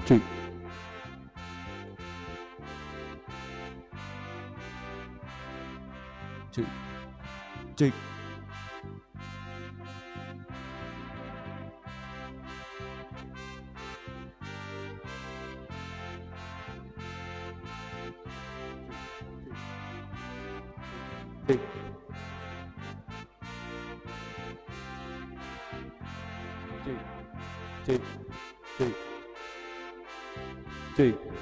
Cuy, cuy, cuy, cuy, cuy, cuy, cuy, cuy.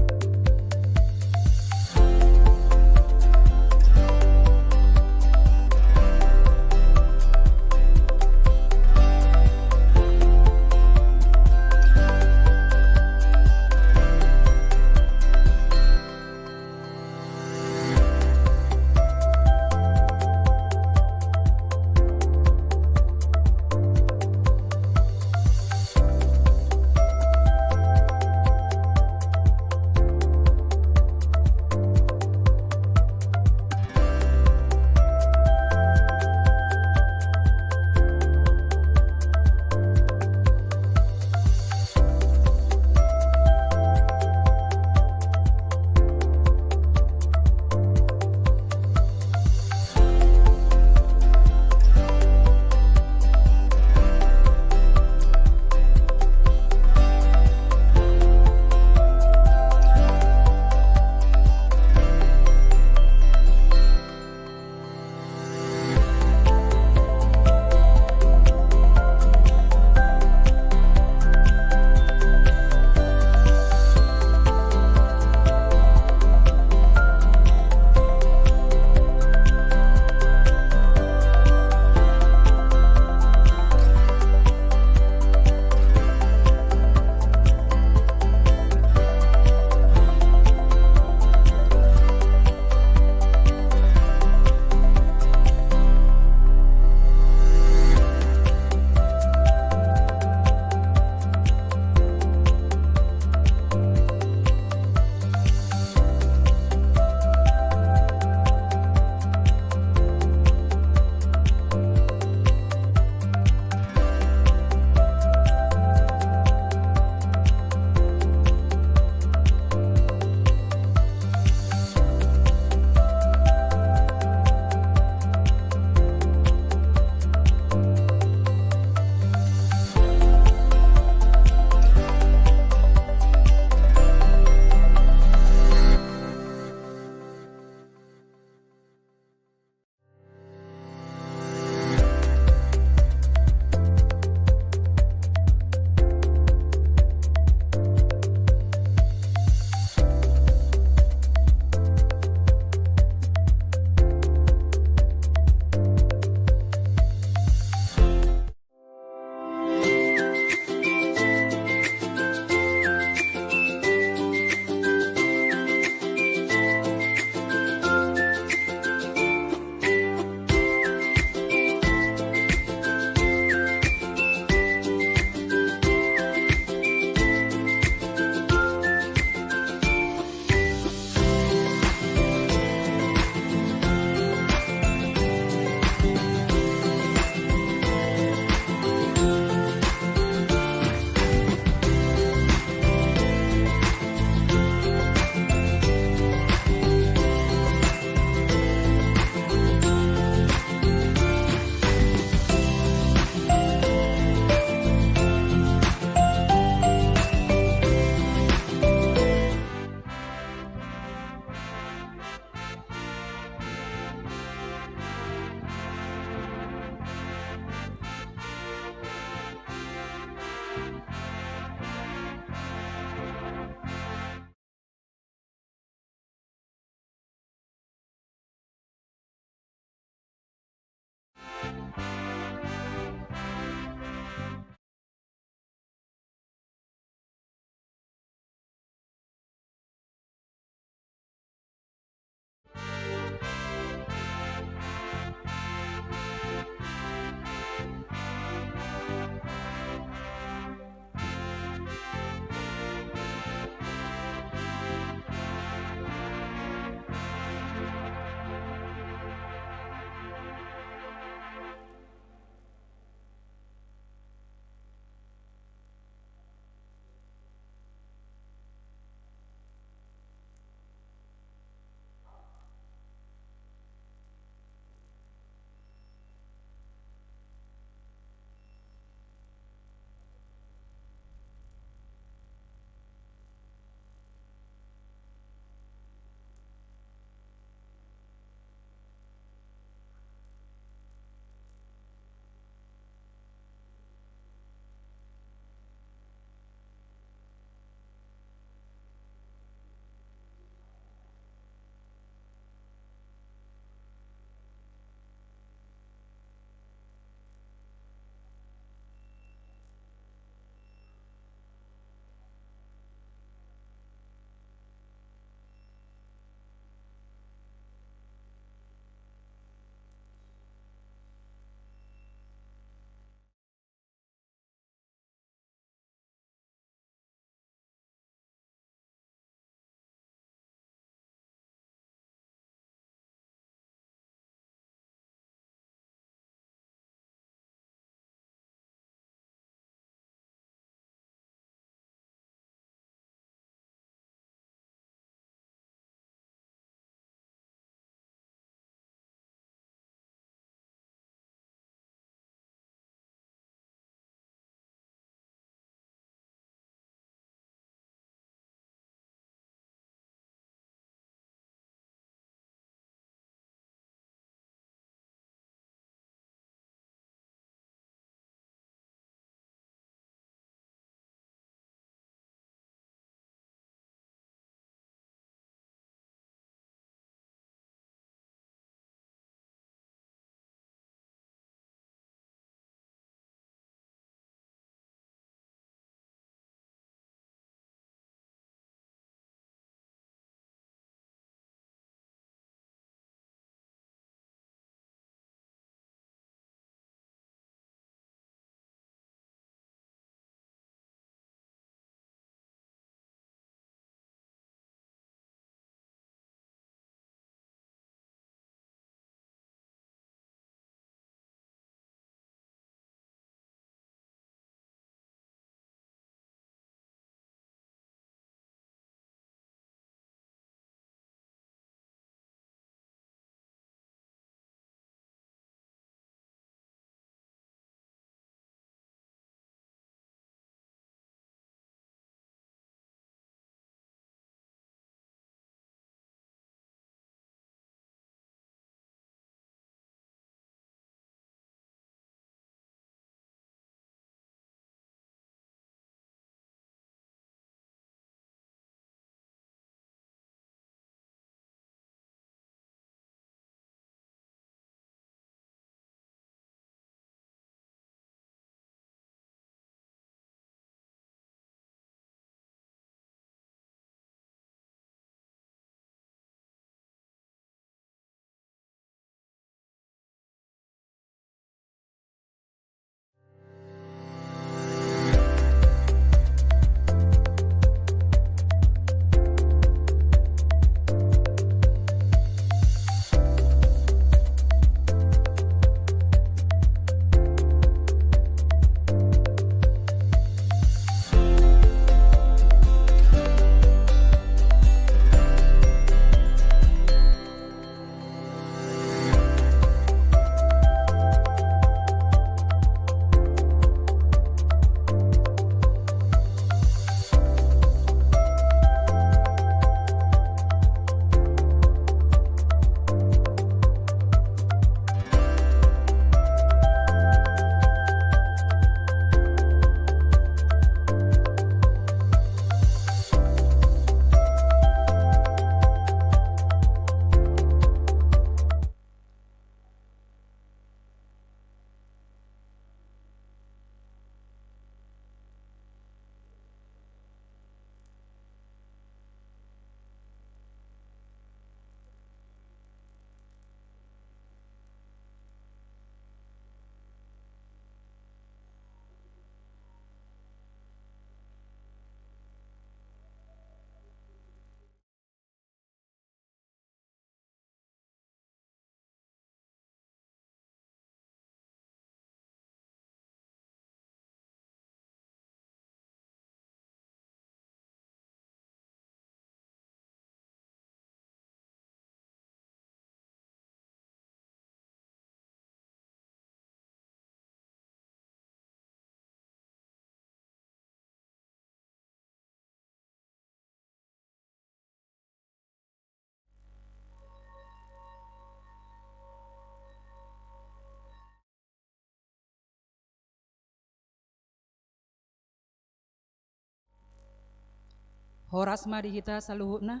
Horas madihita saluhutna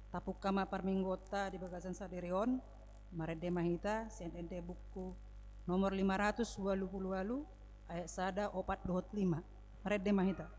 tapuk kama parminggota di bagasan saderion marede mahita CNNT buku nomor 588 ayat sada 425 marede mahita.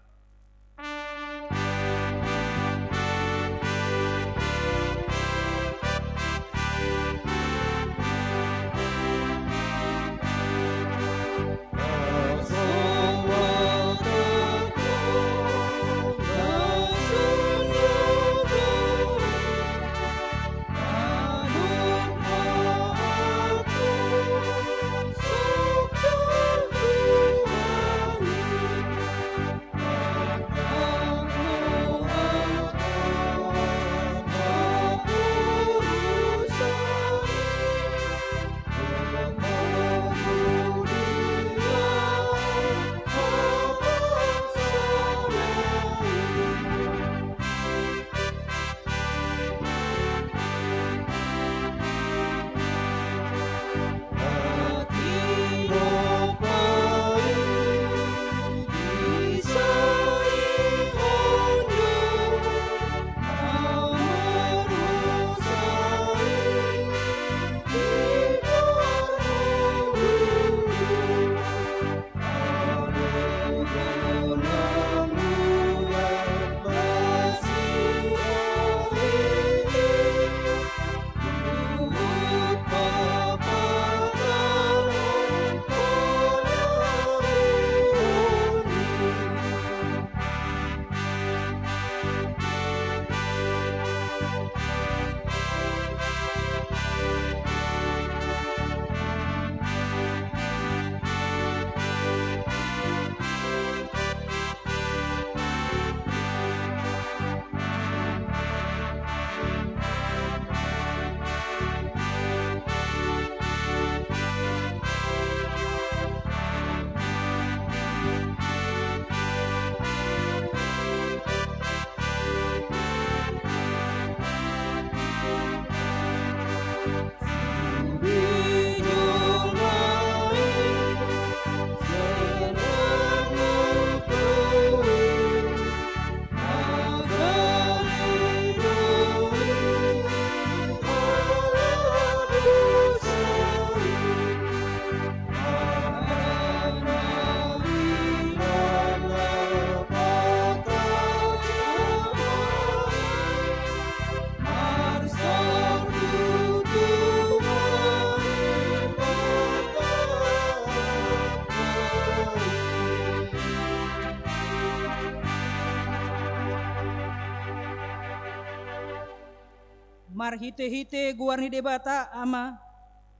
Mar hite-hite guarni debata ama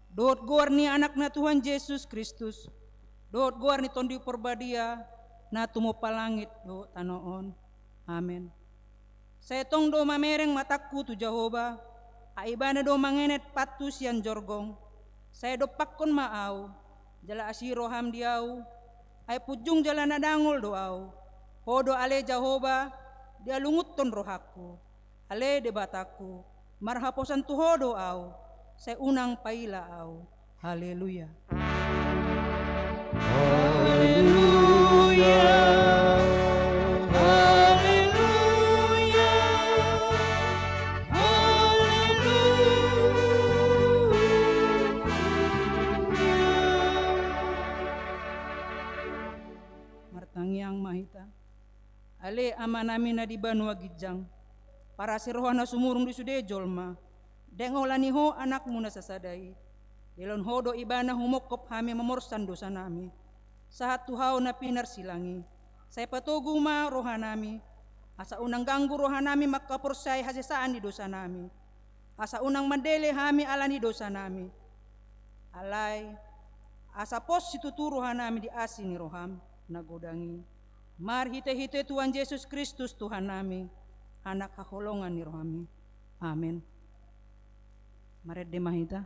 dot guarni anakna Tuhan Yesus Kristus dot guarni tondi porbadia na tumo palangit do tanoon. Amen. Saya tong do mamereng mataku tu Jehovah aibana do mangenet patus yan jorgong saya do pakkon maau jala asiro ham diau ay pujung jala nadangol doau hodo ale Jehovah dia lungut ton rohaku ale debataku marhaposan tuhodo au saya unang paila au. Haleluya. Haleluya. Haleluya. Martangiang mahita ale ama namin na di banua gijang para sirohana sumurung di sude jolma dengolani ho anakmu na sasadai ilon hodo ibana humokop hami memorsan dosa nami saat tuhau na pinar silangi saya patugu ma rohanami asa unang ganggu rohanami makaporsay hasesaan di dosa nami asa unang mandele hami alani dosa nami alay asa pos situturo hanami di asini roham nagodangi mar hite-hite Tuhan Yesus Kristus Tuhan nami anak kaholongan ni rohami. Amin. Maret de mahita.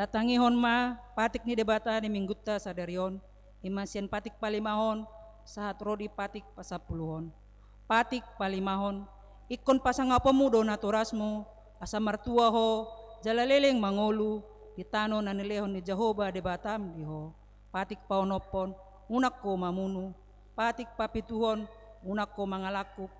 Tatangihon ma patik ni debata ni minggutta sadarion imasian patik palimahon sahat rodi patik pasapuluhon. Patik palimahon ikon pasangapamu do naturasmu asa martua ho jalaleleng mangolu ditano nanilehon ni Jehovah debatam diho. Patik paonopon unak ko mamunu. Patik papituhon unak ko mangalakup.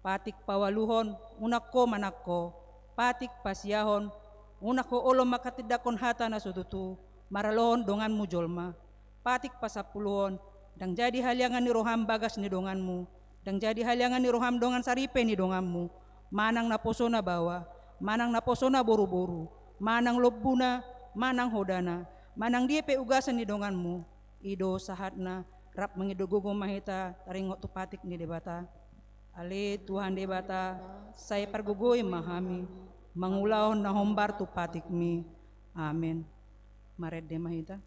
Patik pawaluhon unak ko manakko. Patik pasiyahon unak ko olom makatidakon hata na sututu maralohon donganmu jolma. Patik pasapuluhon dang jadi haliangan ni roham bagas ni donganmu, dang jadi haliangan ni roham dongan saripe ni donganmu. Manang naposona bawa, manang naposona boru-boru, manang lobbuna, manang hodana, manang diepe ugasan ni donganmu. Ido sahatna rap mengidogogo mahita taringot tu patik ni debata. Ale Tuhan debata saya pergugoi mahami mangulahon na hombar tu patik mi. Amin. Maret de mahita.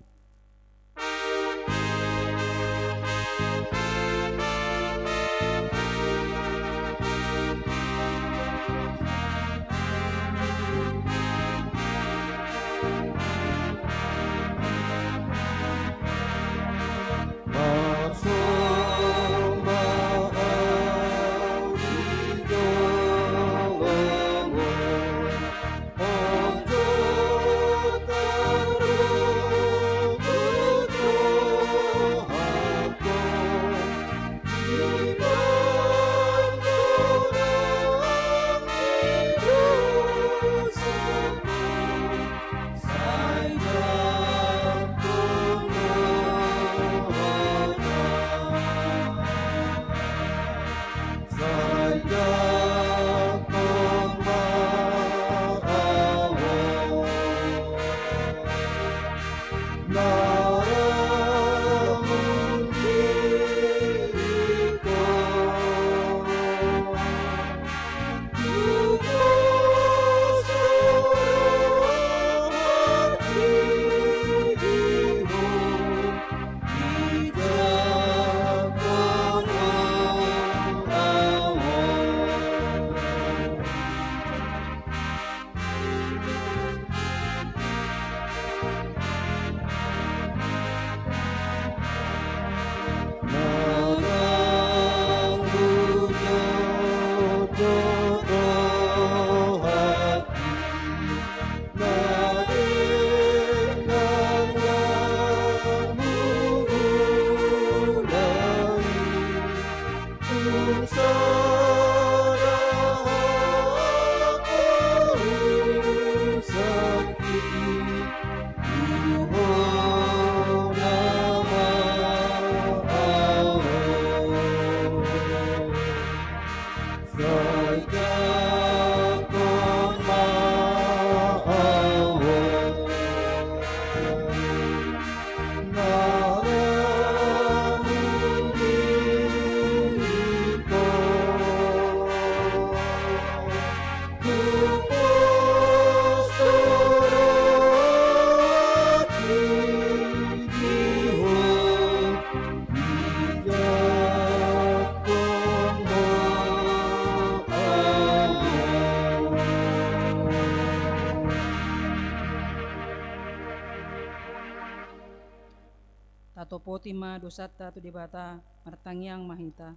Tatopoti ma dosata tu debata martangyang mahita.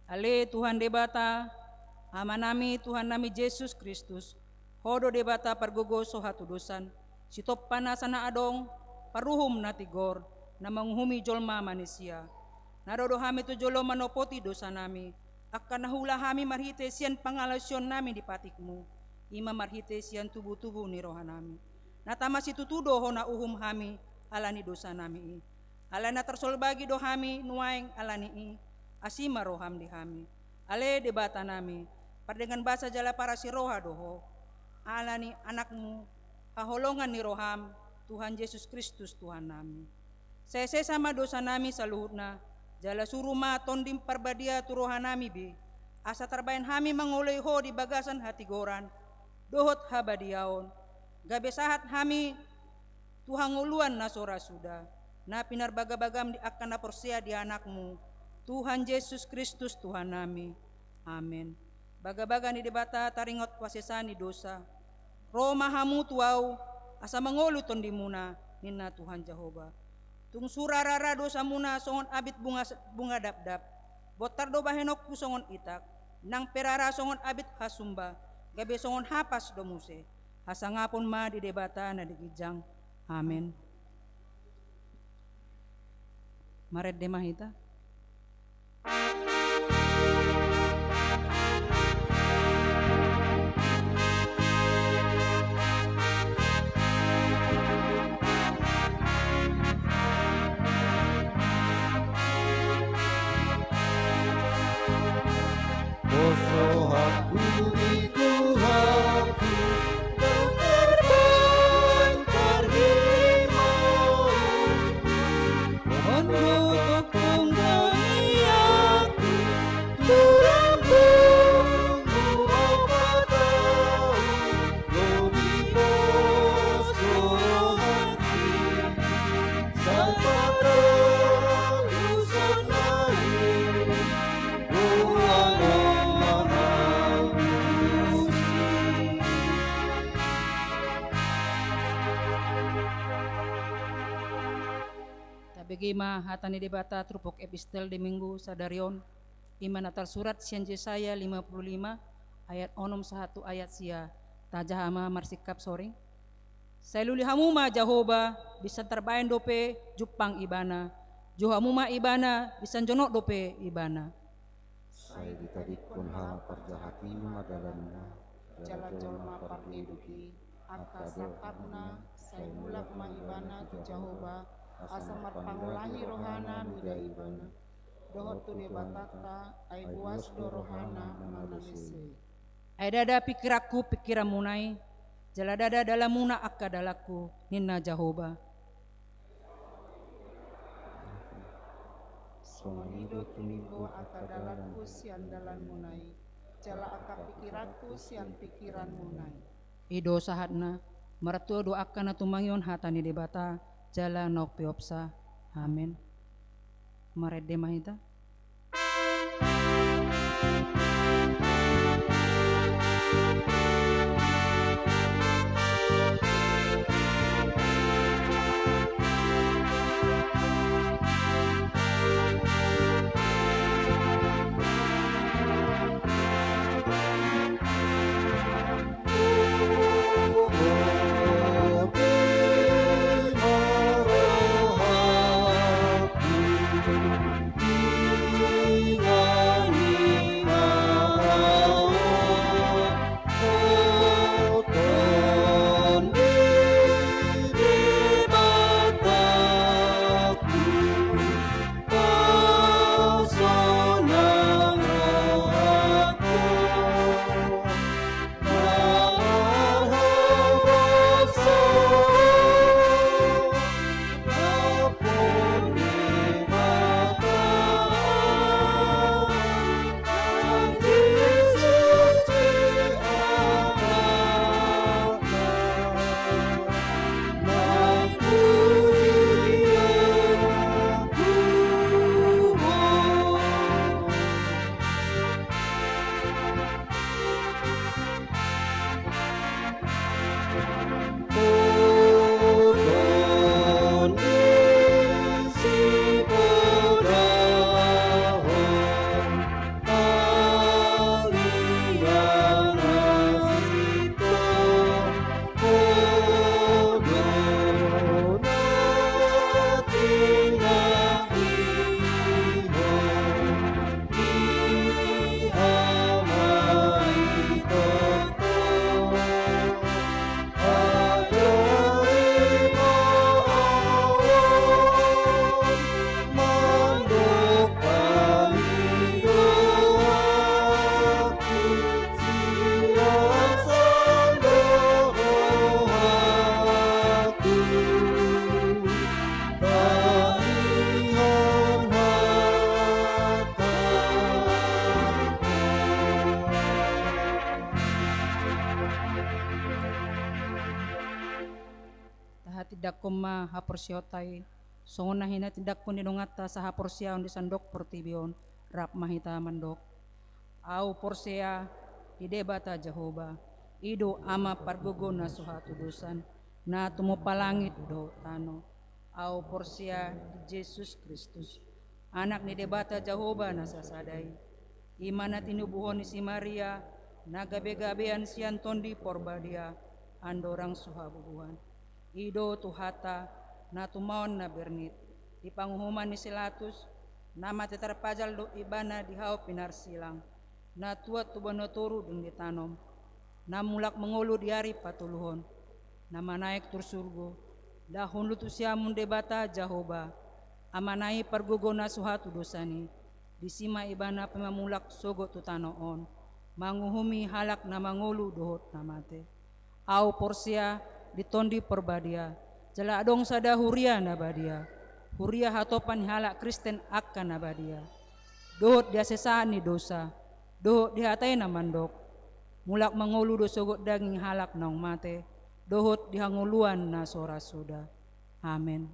Ale Tuhan debata amanami Tuhan nami Yesus Kristus hodo debata pargogo sohatu dosan sitop panasana adong paruhum na tigor na manghumi jolma manusia. Nadodo hami tu jolo manopoti dosa nami akan nahula hami marhite sian pangalasyon nami di patikmu ima marhite sian tubuh-tubuh ni rohanami. Natama situtudo ho na uhum hami alani dosa nami i. Alana tersolbagi do hami nuaing alani i asima roham di hami. Ale debata nami pardengan bahasa jala para si roha doho alani anakmu haholongan ni roham Tuhan Yesus Kristus Tuhan nami. Sese sama dosa nami saluhutna jala suruma tondim parbadia tu roha nami bi asa terbain hami mangoleho di bagasan hati goran dohot habadiaon gabe sahat hami Tuhan nguluan nasora sudah na pinarbagabagam di akan na porsia di anakmu Tuhan Yesus Kristus Tuhan nami. Amin. Baga-baga ni debata taringot wasesani dosa. Roma hamu tuau asa mangolu tondi muna nina Tuhan Jehovah. Tung surarara dosa muna songon abit bunga dap-dap. Botar do bahenok ku songon itak. Nang perara songon abit hasumba. Gabe songon hapas do muse. Hasangapon ma di debata na digijang. Amen. Maret de mahita. Poso aku di Tuhanku, terbang terhimau. Mohon untuk tunggangi aku, turampungmu apa tahu, lobi poso hati, sampai terusan lain, Bagaimana hatani debata trupok epistel di minggu sadarion iman atal surat sian Yesaya 55 ayat 1 ayat sia tajahama marsikap soring sailuli hamuma Jehovah bisa terbain dope jupang ibana johamuma ibana bisa jonok dope ibana saya ditarik kunha parjahati madalanna jala jolma pardiduki aka sakapna saya mulak ma ibana tu Jehovah asamar pangulahi rohana mida ibana dohot tu debatata ai buas do rohana manalese ai dada pikiraku pikiran munai jala dada dalam muna akka dalaku ninna Jehovah songido tumibo aka dalanku sian dalan munai jala aka pikiranku sian pikiran munai ido sahatna maratua doakan tumangyon hatani debata jala nok piopsa amin maret de mahita tidak koma haporsiotai songon nahina tidak pun dinongata sa haporsiaon di sandok portibion rap mahita mandok au porsea di debata Jehovah ido ama pargogona suhatu dosan na tumupalangit do tano. Au porsia di Jesus Kristus, anak ni debata Jehovah nasasadai. Imana tinubuhon ni si Maria, nagabe-gabean si Antondi porbadia, andorang suhabubuhan. Ido tuhata, na tumaon na bernit. Di panghuman ni Silatus, nama tetarpajal do ibana di hao pinarsilang. Na tuat tubanoturu dung ditanom. Na mulak mengulu di hari patuluhon. Nama naik tursurgo. Dahun lutusiamun debata Jehovah. Amanai pergogona suhatu dosani. Disima ibana pemamulak sogo tutanoon. Manguhumi halak na mangulu dohot namate. Au porsia ditondi perbadia. Jala adong sada huria nabadia. Huria hatopan halak Kristen akan nabadia. Dohot dia sesani dosa. Dohot dihatai na mandok. Mulak mangulu do sogot daging halak naung mate. Dohot dihanguluan na sora suda. Amen.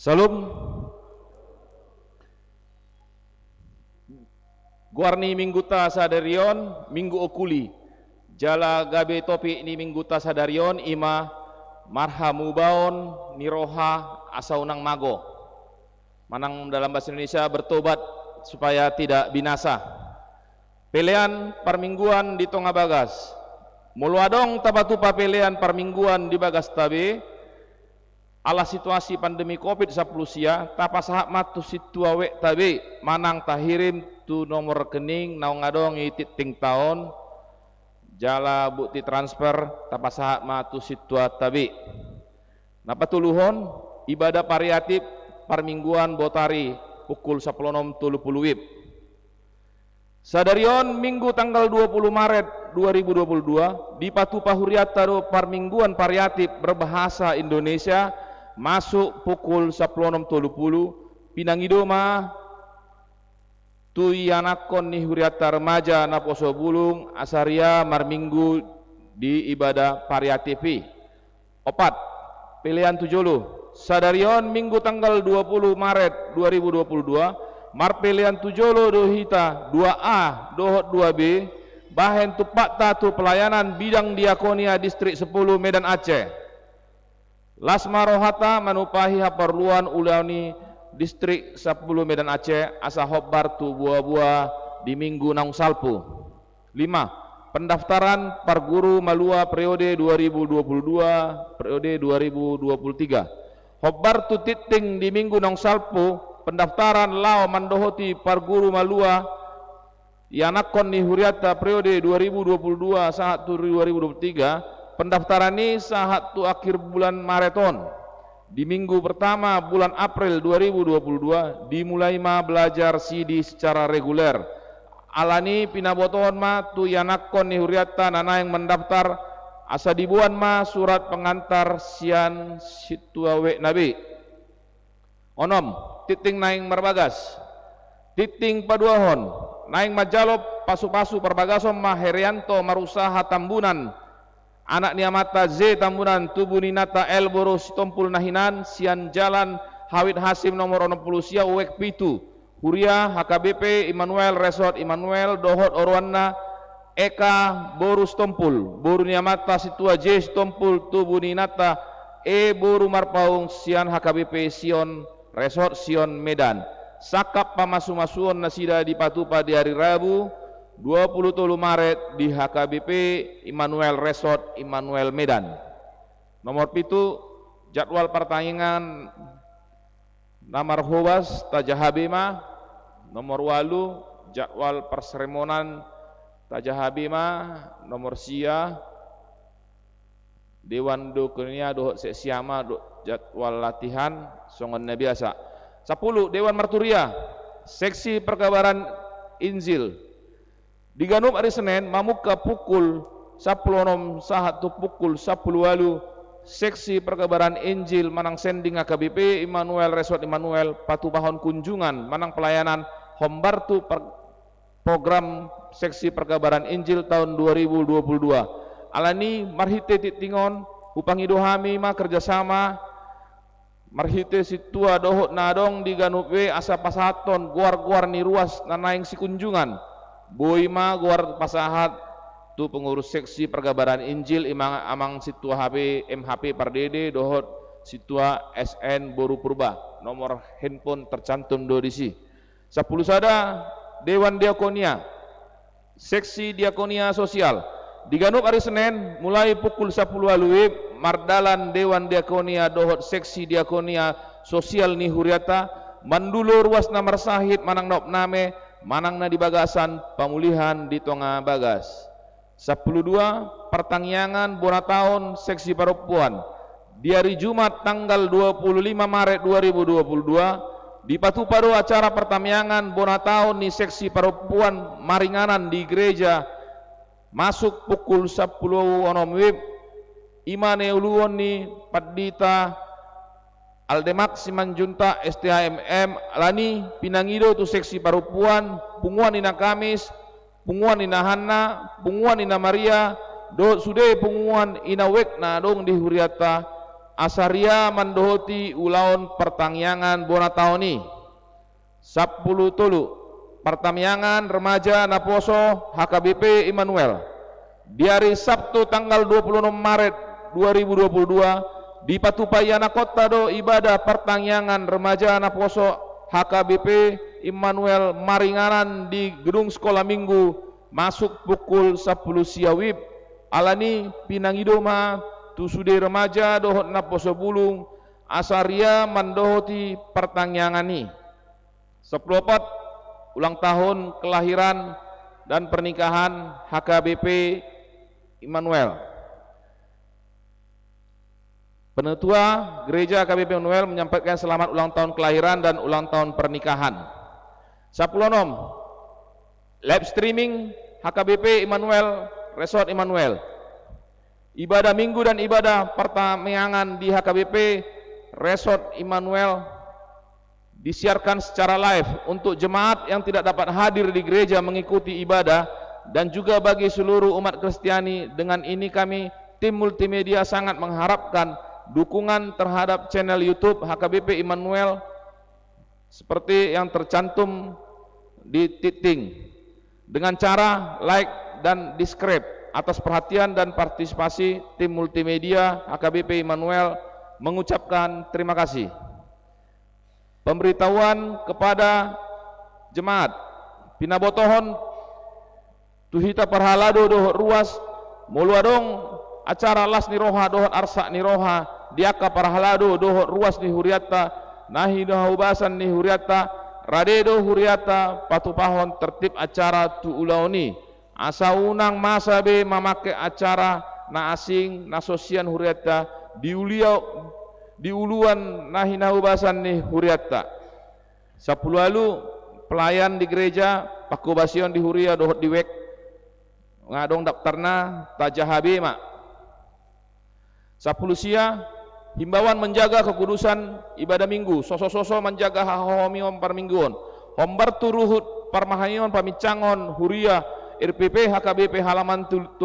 Salum Guarni mingguta sadarion minggu okuli jala gabe topi ni mingguta sadarion ima marhamubaon niroha asaunang mago manang dalam bahasa Indonesia bertobat supaya tidak binasa. Pelean parmingguan di Tonga Bagas muluadong tabatupa pelean parmingguan di Bagas tabe ala situasi pandemi COVID-19 sia tapasahak matu situawe tabe manang tahirim tu nomor rekening naung ngadong titing tahun jala bukti transfer tapasahak matu situa tabe napatuluhon ibadah variatif parmingguan botari pukul 10.30 WIB sadarion minggu tanggal 20 Maret 2022 di Patupa Huriata parmingguan variatif berbahasa Indonesia masuk pukul 10.30 pinangidoma tuyanakon ni Huriata remaja na poso bulung asaria marminggu di ibadah variatif. Opat pilihan tujulu sadarion minggu tanggal 20 Maret 2022 mar pilihan tujolo dohita 2A dohot 2B bahen tupak tatu pelayanan bidang diakonia distrik 10 Medan Aceh Lasma rohata manupahi haperluan ulani distrik 10 Medan Aceh asa hobbar tu buah-buah di minggu naung salpu. 5. Pendaftaran parguru malua periode 2022 periode 2023 hobbar tu titing di minggu naung salpu pendaftaran lao mandohoti parguru malua yanakon ni Huriata periode 2022 saat 2023 pendaftaran ini saat tu akhir bulan Mareton di minggu pertama bulan April 2022 dimulai ma belajar CD secara reguler alani pinaboton ma tu yanakon ni Huriata nana yang mendaftar asa dibuan ma surat pengantar sian situawe nabi onom titing naing marbagas titing paduahon naing majalop pasu-pasu perbagasom ma Herianto marusaha tambunan anak niamata Z tambunan tubuninata L boros tompul nahinan sian jalan Hawid Hasim nomor 60 sia uwek pitu Huria HKBP Immanuel Resort Immanuel dohot orwanna Eka borus tompul boru niamata situa J tompul tubuninata E boru marpaung sian HKBP Sion Resort Sion Medan sakap pamasu-masuon nasida di Patupa di hari Rabu 23 Maret di HKBP Immanuel Resort Immanuel Medan. Nomor pitu jadwal pertandingan Namar Hobas Tajahabima. Nomor walu jadwal perseremonan Tajahabima. Nomor sia Dewan Dukunia dohot seksiama jadwal latihan songonnya biasa. 10 Dewan Marturia seksi perkabaran Injil diganup hari Senin mamuka pukul 10.00 sahat tu pukul 10 walu seksi perkabaran Injil manang sending AKBP Immanuel Resort Immanuel patubahon kunjungan manang pelayanan hombartu program seksi perkabaran Injil tahun 2022 alani marhite titingon upangidohami ma kerjasama marhite situa dohot nadong di ganupe asa pasaton guar-guar ni ruas nanaing si kunjungan boima guar pasahat tu pengurus seksi perkabaran Injil amang situa HP MHP Pardede dohot situa SN Boru Purba nomor handphone tercantum do disi 10 sada Dewan Diakonia seksi diakonia sosial diganup hari Senin mulai pukul 10 WIB mardalan Dewan Diakonia dohot seksi diakonia sosial ni Huriata mandulu ruas namar sahid manang nop name manang na di bagasan pemulihan di Tonga Bagas 10.2 pertangyangan bona tahun seksi perempuan di hari Jumat tanggal 25 Maret 2022 di Patuparo acara pertamiangan bona tahun ni seksi perempuan maringanan di gereja masuk pukul 10 WIB imane uluon ni Padita Aldemak Simanjunta STHMM alani pinangido tu seksi perempuan punguan ina Kamis punguan ina Hanna punguan ina Maria do sude punguan ina Wekna dong di Huriata asaria mandohoti ulaun pertangyangan bona taoni 10 tolu pertangyangan remaja na poso HKBP Immanuel di hari Sabtu tanggal 26 Maret 2022 di Patupayana Kota do ibadah pertangyangan remaja na poso HKBP Immanuel Maringanan di gedung sekolah minggu masuk pukul 10 siawib alani pinangidoma tusude remaja dohot na poso bulung asaria mandohoti pertangyangani 14 ulang tahun kelahiran dan pernikahan HKBP Immanuel. Penetua Gereja HKBP Immanuel menyampaikan selamat ulang tahun kelahiran dan ulang tahun pernikahan. 10 live streaming HKBP Immanuel Resort Immanuel. Ibadah minggu dan ibadah pertamiangan di HKBP Resort Immanuel disiarkan secara live untuk jemaat yang tidak dapat hadir di gereja mengikuti ibadah dan juga bagi seluruh umat Kristiani. Dengan ini kami tim multimedia sangat mengharapkan dukungan terhadap channel YouTube HKBP Immanuel seperti yang tercantum di titik dengan cara like dan subscribe. Atas perhatian dan partisipasi tim multimedia HKBP Immanuel mengucapkan terima kasih. Pemberitahuan kepada jemaat pinabotohon tuhita parhalado dohot ruas muluadong acara las niroha dohot arsa niroha diaka parhalado dohot ruas ni huriata nahi dohaubasan ni huriata radedo huriata patupahon tertib acara tu ulauni asa unang masa be memakai acara na asing na sosian huriata di uluan nahi nahubasan nih huriata 10 lalu pelayan di gereja pakubasion di huria dohot diwek ngadong daftarna tajahabe mak 10 sia himbauan menjaga kekudusan ibadah minggu soso-soso menjaga hahomion parmingguon hombar turuhut parmahayon pamicangon huria RPP HKBP halaman 30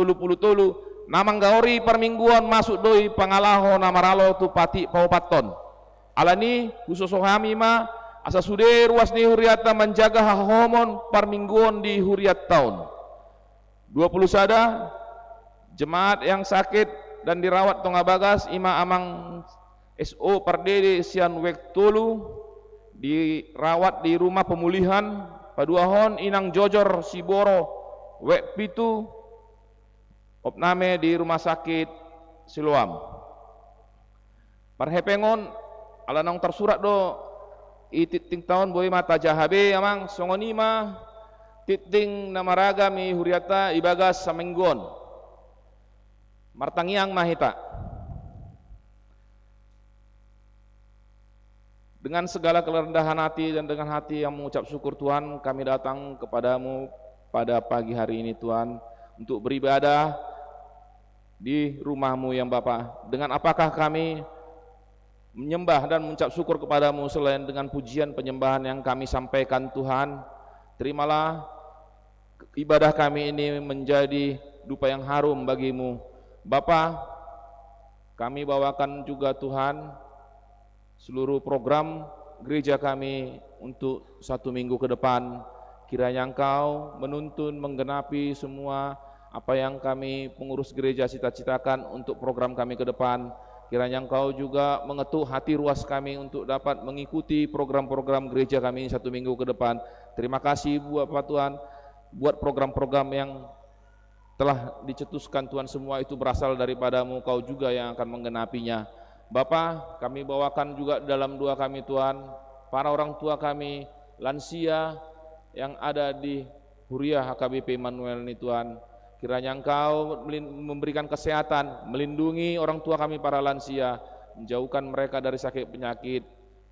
namang gaori permingguan masuk doi pangalaho namaralo tu pati paupaton alani khususohami ma asa sude ruas ni huriata menjaga hahomon permingguan di huriat tahun 20 sada jemaat yang sakit dan dirawat tonga bagas ima amang SO pardede sian wek tolu dirawat di rumah pemulihan paduahon inang jojor siboro wek pitu opname di rumah sakit Siloam parhepengon alanong tersurat do ititing tahun boy mata jahabe amang songonima titing namaraga mi huriata ibagas samenggon martangiang mahita dengan segala kerendahan hati dan dengan hati yang mengucap syukur Tuhan kami datang kepadamu pada pagi hari ini Tuhan untuk beribadah di rumah-Mu yang Bapa. Dengan apakah kami menyembah dan mengucap syukur kepadamu selain dengan pujian penyembahan yang kami sampaikan Tuhan. Terimalah ibadah kami ini menjadi dupa yang harum bagimu Bapa. Kami bawakan juga Tuhan seluruh program gereja kami untuk 1 minggu ke depan. Kiranya Engkau menuntun menggenapi semua apa yang kami pengurus gereja cita-citakan untuk program kami ke depan. Kiranya Engkau juga mengetuk hati ruas kami untuk dapat mengikuti program-program gereja kami 1 minggu ke depan. Terima kasih Bapak Tuhan buat program-program yang telah dicetuskan Tuhan, semua itu berasal daripada-Mu, Kau juga yang akan menggenapinya. Bapa, kami bawakan juga dalam doa kami Tuhan para orang tua kami lansia yang ada di Huria HKBP Immanuel ini Tuhan. Kiranya Engkau memberikan kesehatan, melindungi orang tua kami para lansia, menjauhkan mereka dari sakit penyakit.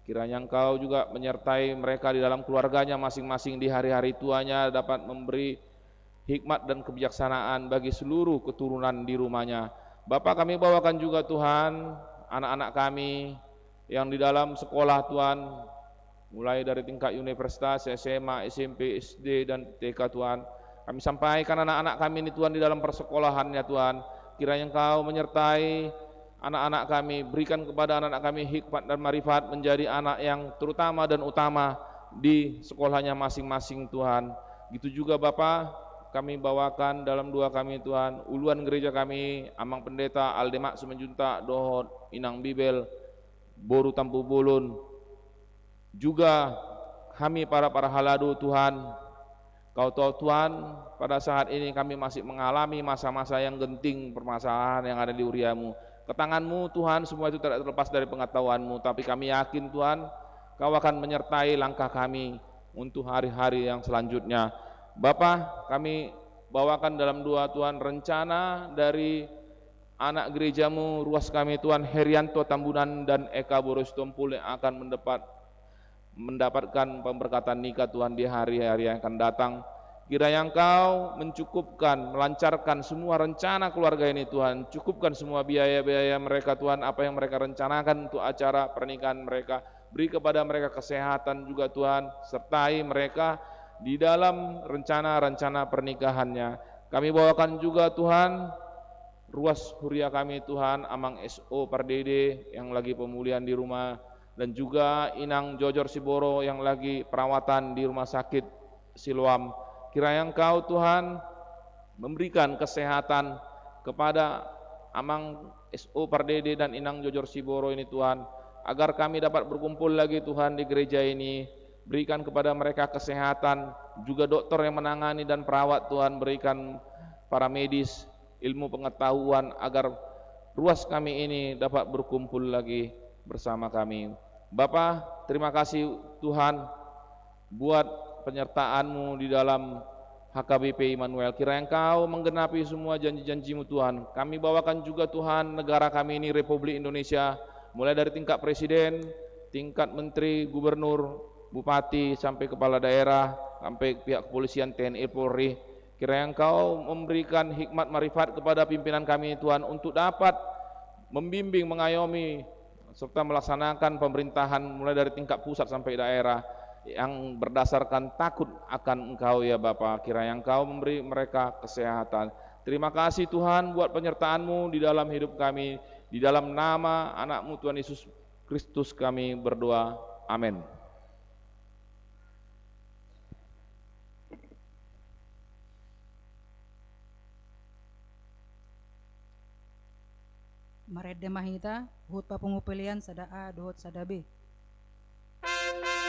Kiranya Engkau juga menyertai mereka di dalam keluarganya masing-masing di hari-hari tuanya, dapat memberi hikmat dan kebijaksanaan bagi seluruh keturunan di rumahnya. Bapak, kami bawakan juga Tuhan anak-anak kami yang di dalam sekolah Tuhan, mulai dari tingkat universitas, SMA, SMP, SD, dan TK Tuhan. Kami sampaikan anak-anak kami ini Tuhan di dalam persekolahannya Tuhan. Kiranya Engkau menyertai anak-anak kami, berikan kepada anak-anak kami hikmat dan marifat menjadi anak yang terutama dan utama di sekolahnya masing-masing Tuhan. Gitu juga Bapa, kami bawakan dalam doa kami Tuhan, uluan gereja kami, Amang Pendeta Aldemak Sumenjuntak, Dohot, Inang Bibel, Boru Tampu Bulun, juga kami para haladu Tuhan. Kau tahu Tuhan, pada saat ini kami masih mengalami masa-masa yang genting, permasalahan yang ada di uriamu. Ke tangan-Mu Tuhan, semua itu tidak terlepas dari pengetahuan-Mu, tapi kami yakin Tuhan, Kau akan menyertai langkah kami untuk hari-hari yang selanjutnya. Bapa, kami bawakan dalam doa Tuhan rencana dari anak gerejamu, ruas kami Tuhan, Herianto Tambunan dan Eka Boros Tompul yang akan mendapatkan pemberkatan nikah Tuhan di hari-hari yang akan datang. Kiranya Engkau mencukupkan, melancarkan semua rencana keluarga ini Tuhan. Cukupkan semua biaya-biaya mereka Tuhan, apa yang mereka rencanakan untuk acara pernikahan mereka. Beri kepada mereka kesehatan juga Tuhan, sertai mereka di dalam rencana-rencana pernikahannya. Kami bawakan juga Tuhan ruas huria kami Tuhan, Amang SO Pardede yang lagi pemulihan di rumah, dan juga Inang Jojor Siboro yang lagi perawatan di rumah sakit Siloam. Kiranya Engkau Tuhan memberikan kesehatan kepada Amang SO Pardede dan Inang Jojor Siboro ini Tuhan, agar kami dapat berkumpul lagi Tuhan di gereja ini. Berikan kepada mereka kesehatan, juga dokter yang menangani dan perawat Tuhan, berikan para medis ilmu pengetahuan agar ruas kami ini dapat berkumpul lagi bersama kami. Bapa, terima kasih Tuhan buat penyertaan-Mu di dalam HKBP Immanuel. Kiranya Engkau menggenapi semua janji-janji-Mu Tuhan. Kami bawakan juga Tuhan negara kami ini, Republik Indonesia, mulai dari tingkat presiden, tingkat menteri, gubernur, bupati, sampai kepala daerah, sampai pihak kepolisian, TNI, Polri. Kiranya Engkau memberikan hikmat marifat kepada pimpinan kami Tuhan untuk dapat membimbing, mengayomi, serta melaksanakan pemerintahan mulai dari tingkat pusat sampai daerah yang berdasarkan takut akan Engkau ya Bapa. Kiranya Engkau memberi mereka kesehatan. Terima kasih Tuhan buat penyertaan-Mu di dalam hidup kami. Di dalam nama anak-Mu Tuhan Yesus Kristus kami berdoa. Amin. Maredde mahita, hut papungupilian sada A, dohot sada B. Barohan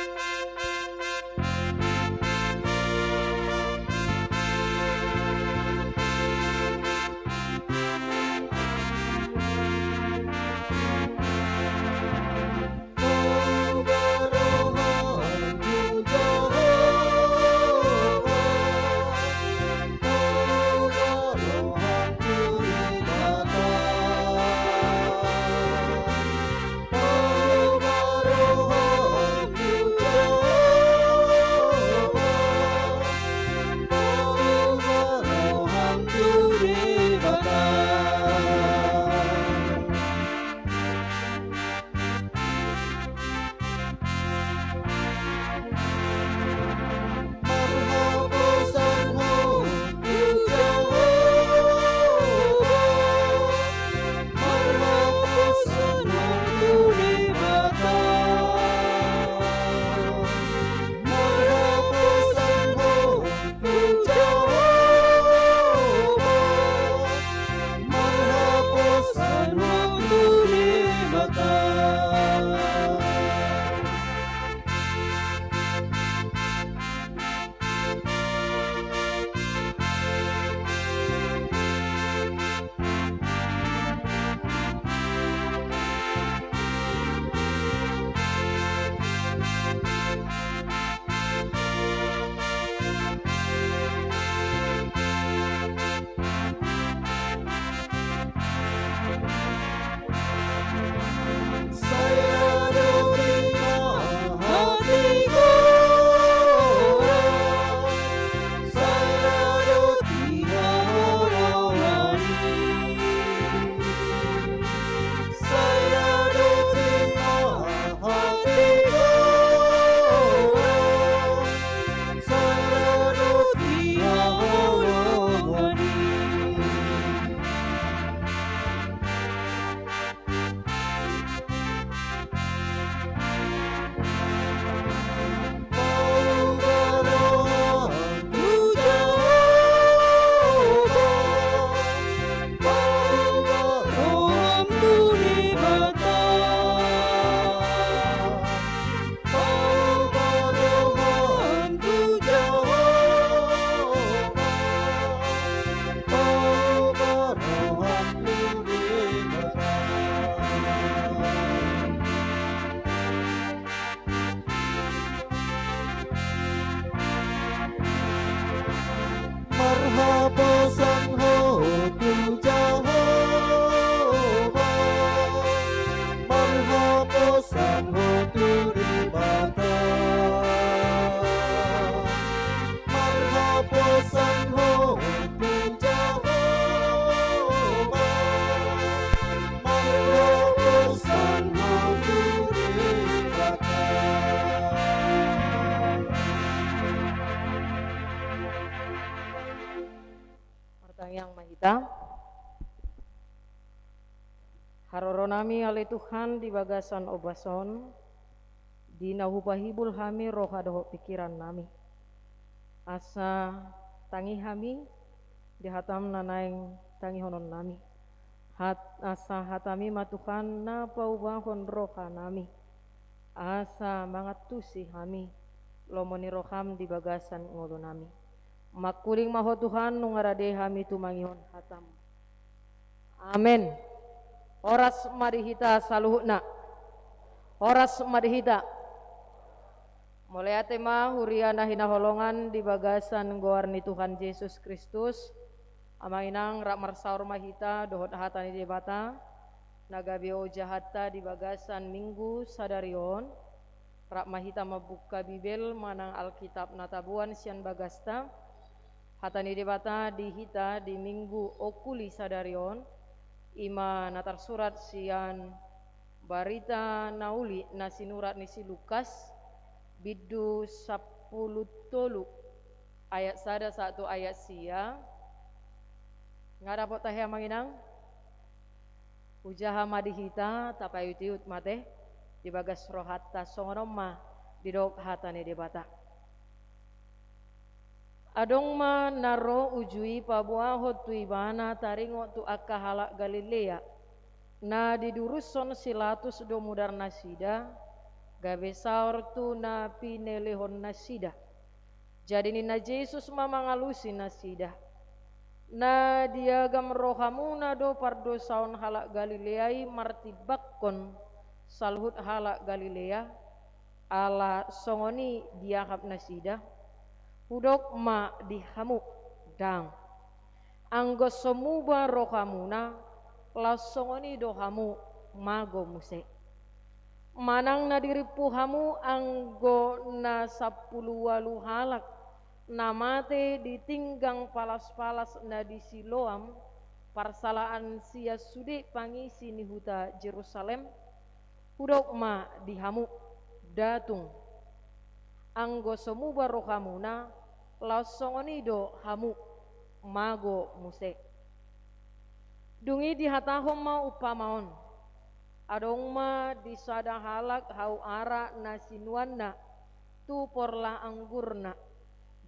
Haroronami ale Tuhan di bagasan obason, di nahupahibul hami roh adoh pikiran nami. Asa tangi hami di hatam nanaing tangi honon nami. Asa hatami matuhan na paubahon roha nami. Asa mangatusi hami lomoni roham di bagasan ngodo nami. Makuling maho Tuhan nungarade hami tumangihon hatam. Amin. Oras marihita saluhna. Oras marihita. Mulai atema huriana hinaholongan di bagasan goarni Tuhan Yesus Kristus. Amainang rak marsaur mahita dohot hatani debata. Nagabio jahatta di bagasan minggu sadarion. Rak mahita mabuka bibel manang Alkitab natabuan sian bagasta. Hatani debata dihita di minggu okuli sadarion. Ima natar surat sian barita nauli nasinurat nisi Lukas bidu 10 ayat sada satu ayat sia ngarapot tahe manginang ujaha madihita tapayutiut mate di bagas rohatta songonoma didok hatane debata adong ma naro ujui pabua hotu ibana taringo tu akka halak Galilea na diduruson silatus do mudar nasida gabe saur tu na pinelehon nasida jadi ni na Yesus mamangalusi nasida na diagam rohamuna do pardo saun halak Galileai martibakkon salhut halak Galilea ala songoni diahap nasida hudok ma dihamu dang anggo semuba rohamuna lasongoni dohamu mago muse manang na diripu hamu anggo na 10 halak namate ditinggang palas-palas na di Siloam parsalaan sia sude pangisi ni huta Jerusalem hudok ma dihamu datung anggo semuba rohamuna lasongoni do hamu mago muse dungi dihatahom ma upamaon adong ma disada halak hau ara nasinuanna tu porla anggurna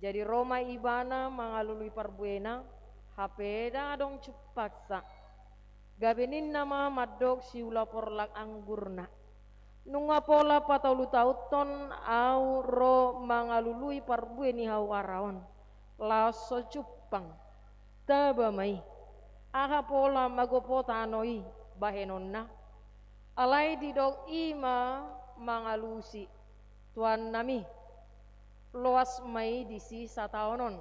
jadi Roma ibana mangalului parbuena hapeda adong cupaksa gabenin nama madok siula porlak anggurna nunga pola pataulu tauton au ro mangalului parbueni hau araon laso cupang tabamai aha pola magopota anoi bahenonna alai didok ima mangalusi tuan nami loas mai disi sataonon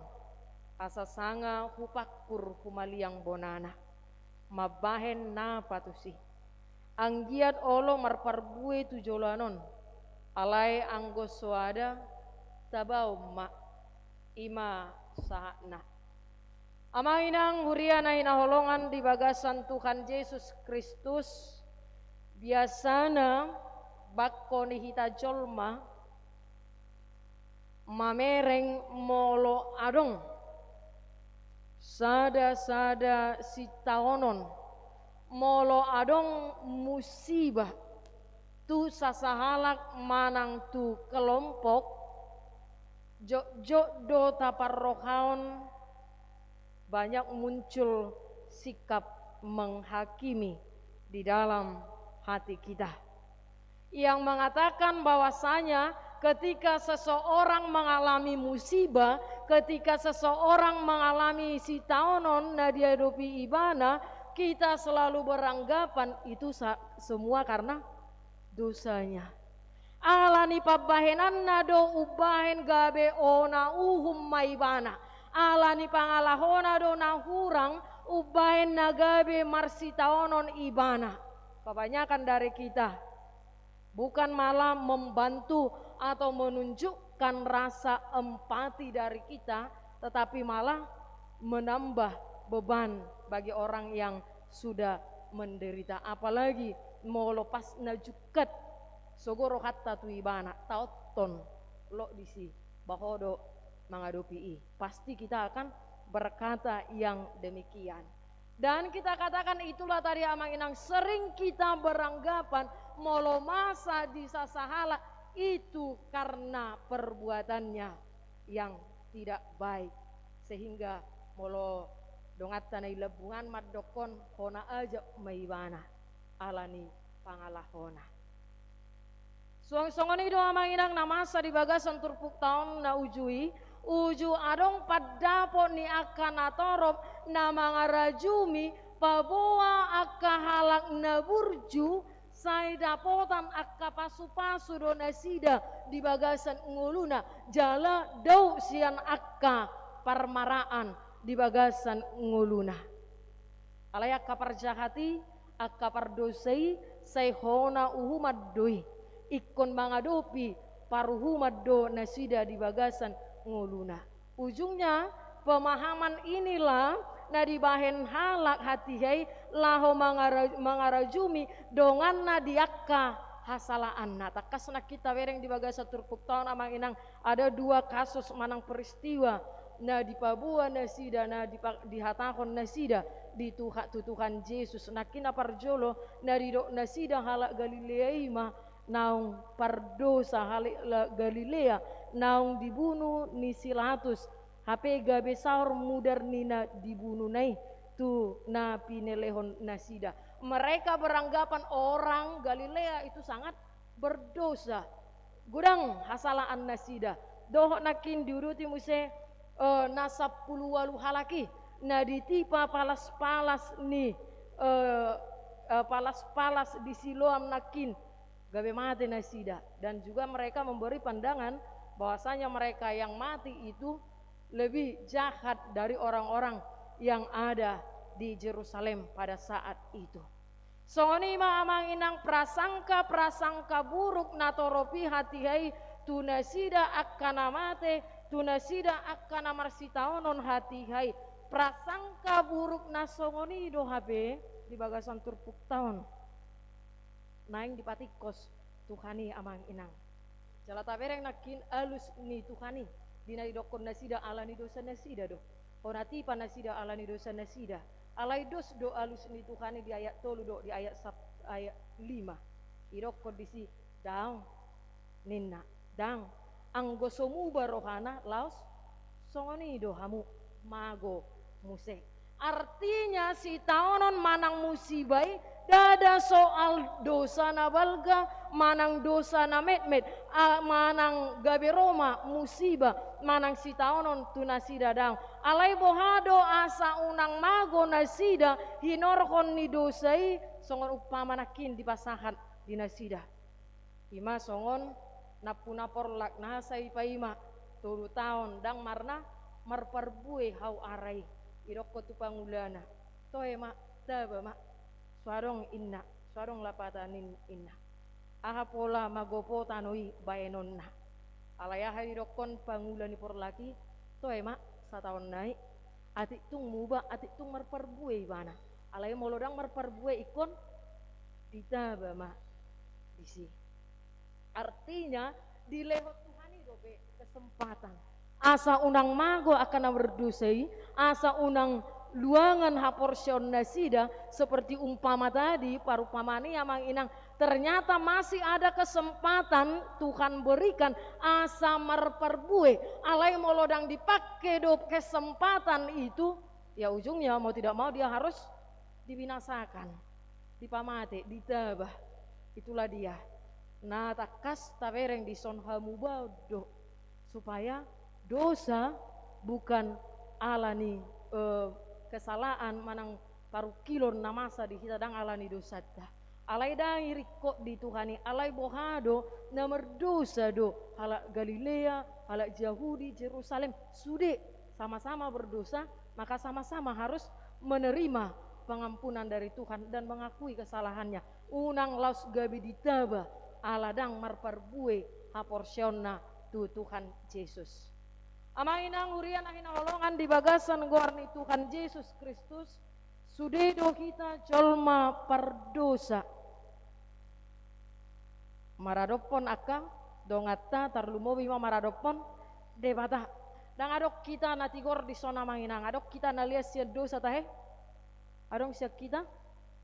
asa sanga hupakkur humaliang bonana mabahen na patusi anggiat olo marparbue tujolanon alai anggo soada tabau ma ima sahana amainang huriana hinaholongan di bagasan Tuhan Yesus Kristus biasana bakko nihita jolma mamereng molo adong sada si taonon molo adong musibah tu sasahalak manang tu kelompok jok do taparrohaon banyak muncul sikap menghakimi di dalam hati kita yang mengatakan bahwasanya ketika seseorang mengalami musibah, ketika seseorang mengalami sitaonon nadia dopi ibana, kita selalu beranggapan itu semua karena dosanya. Alani pabahenan nado ubahen gabe ona uhum maibana. Alani pangalahona do nahurang ubahen nagabe marsitaonon ibana. Kebanyakan dari kita bukan malah membantu atau menunjukkan rasa empati dari kita, tetapi malah menambah beban bagi orang yang sudah menderita. Apalagi mau lepas najukat sogoro hatta tu ibana tauton lo disi bahodo mengadopi pasti kita akan berkata yang demikian. Dan kita katakan itulah tadi amang inang sering kita beranggapan molo masa di sasahala itu karena perbuatannya yang tidak baik. Sehingga molo dongat tanai lebungan madokon hona aja maibana alani pangalahona. Songon itu amang inang namasa di bagasan turpuk tahun na ujui uju adong padapo ni akan atorop na mga rajumi paboa akka halak na burju say dapotan akka pasu-pasu do nasida di bagasan nguluna jala daw siyan akka parmaraan di bagasan nguluna alay akka parjahati akka pardosay say hona uhumaddoi ikon mga dopi paruhumaddo nasida di bagasan nguluna. Ujungnya pemahaman inilah na dibahen halak hatihai laho mangarajumi dongan na diakka hasalaan na takas na kita wereng di bagasa turpuk tahun amang inang ada dua kasus manang peristiwa na dipabuan na sida na dihatakon na sida di Tuhan Yesus na kinaparjolo na ridok na sida halak Galilea ima naung pardosa halak Galilea naung dibunuh ni Silatus HP gabe saur mudar nina dibunuh nai tu na pinelehon nasida. Mereka beranggapan orang Galilea itu sangat berdosa. Gudang hasalaan nasida. Doh nakin diuruti muse nasab puluwalu halaki na ditipa palas-palas ni palas-palas di Siloam nakin gabe mati nasida. Dan juga mereka memberi pandangan bahwasanya mereka yang mati itu lebih jahat dari orang-orang yang ada di Yerusalem pada saat itu. Songoni ma amang inang prasangka buruk natoropi hatihai tunasida akkana mate tunasida akkana marsitaonon hatihai prasangka buruk nasongoni do habe di bagasan turpuk tahun naing di patikos Tuhani amang inang jala tabereng nakin alus ni Tuhani dina idokon nasida alani dosa nasida do onati panasida alani dosa nasida alai dos do alus ni Tuhani di ayat 3 do di ayat 5 idokon disi dang ninna dang anggosomu barohana laos songoni do hamu mago muse artinya si taonon manang musibai dada soal dosa na balga manang dosa na metmet manang gabe Roma musibah manang si taonon tunasida dang alay bohado asa unang mago nasida hinorkon ni dosai songon upamanakin di pasahan di nasida ima songon napunapor laknasay pa ima 3 tahun dang marna marparbue hau aray iroko tu pangulana to ema taba ma suarong inna suarong lapatanin inna aha pola magopo tanoi baenon na alaya hadirokon pangulani por laki to ema satahun naik atik tung muba atik tung marparbue bana alaya molodang marparbue ikon ditaba ma disi artinya di lewat Tuhan itu kesempatan asa unang mago akan berdosai asa unang luangan haporsion nasida seperti umpama tadi parupamani amang inang ternyata masih ada kesempatan Tuhan berikan asa marparbue alai molodang dipakai do kesempatan itu ya ujungnya mau tidak mau dia harus dibinasakan dipamate ditabah itulah dia nah takas tavereng di sonhamuba do supaya dosa bukan alani kesalahan manang paru kilon namasa di hitadang alani dosa alai dangi rikko di Tuhani alai bohado na berdosa do halak Galilea halak Yahudi Yerusalem sude sama-sama berdosa maka sama-sama harus menerima pengampunan dari Tuhan dan mengakui kesalahannya unang laus gabi ditaba aladang marparbue haporsionna tu Tuhan Yesus amang inang urian ahina lolongan di bagasan gorni Tuhan Yesus Kristus sudedo kita jolma pardosa maradopon akang dongata tarlumobi ma maradopon debata dang adok kita natigor di sona manginang adok kita nalias sia dosa tahe Adong siap kita?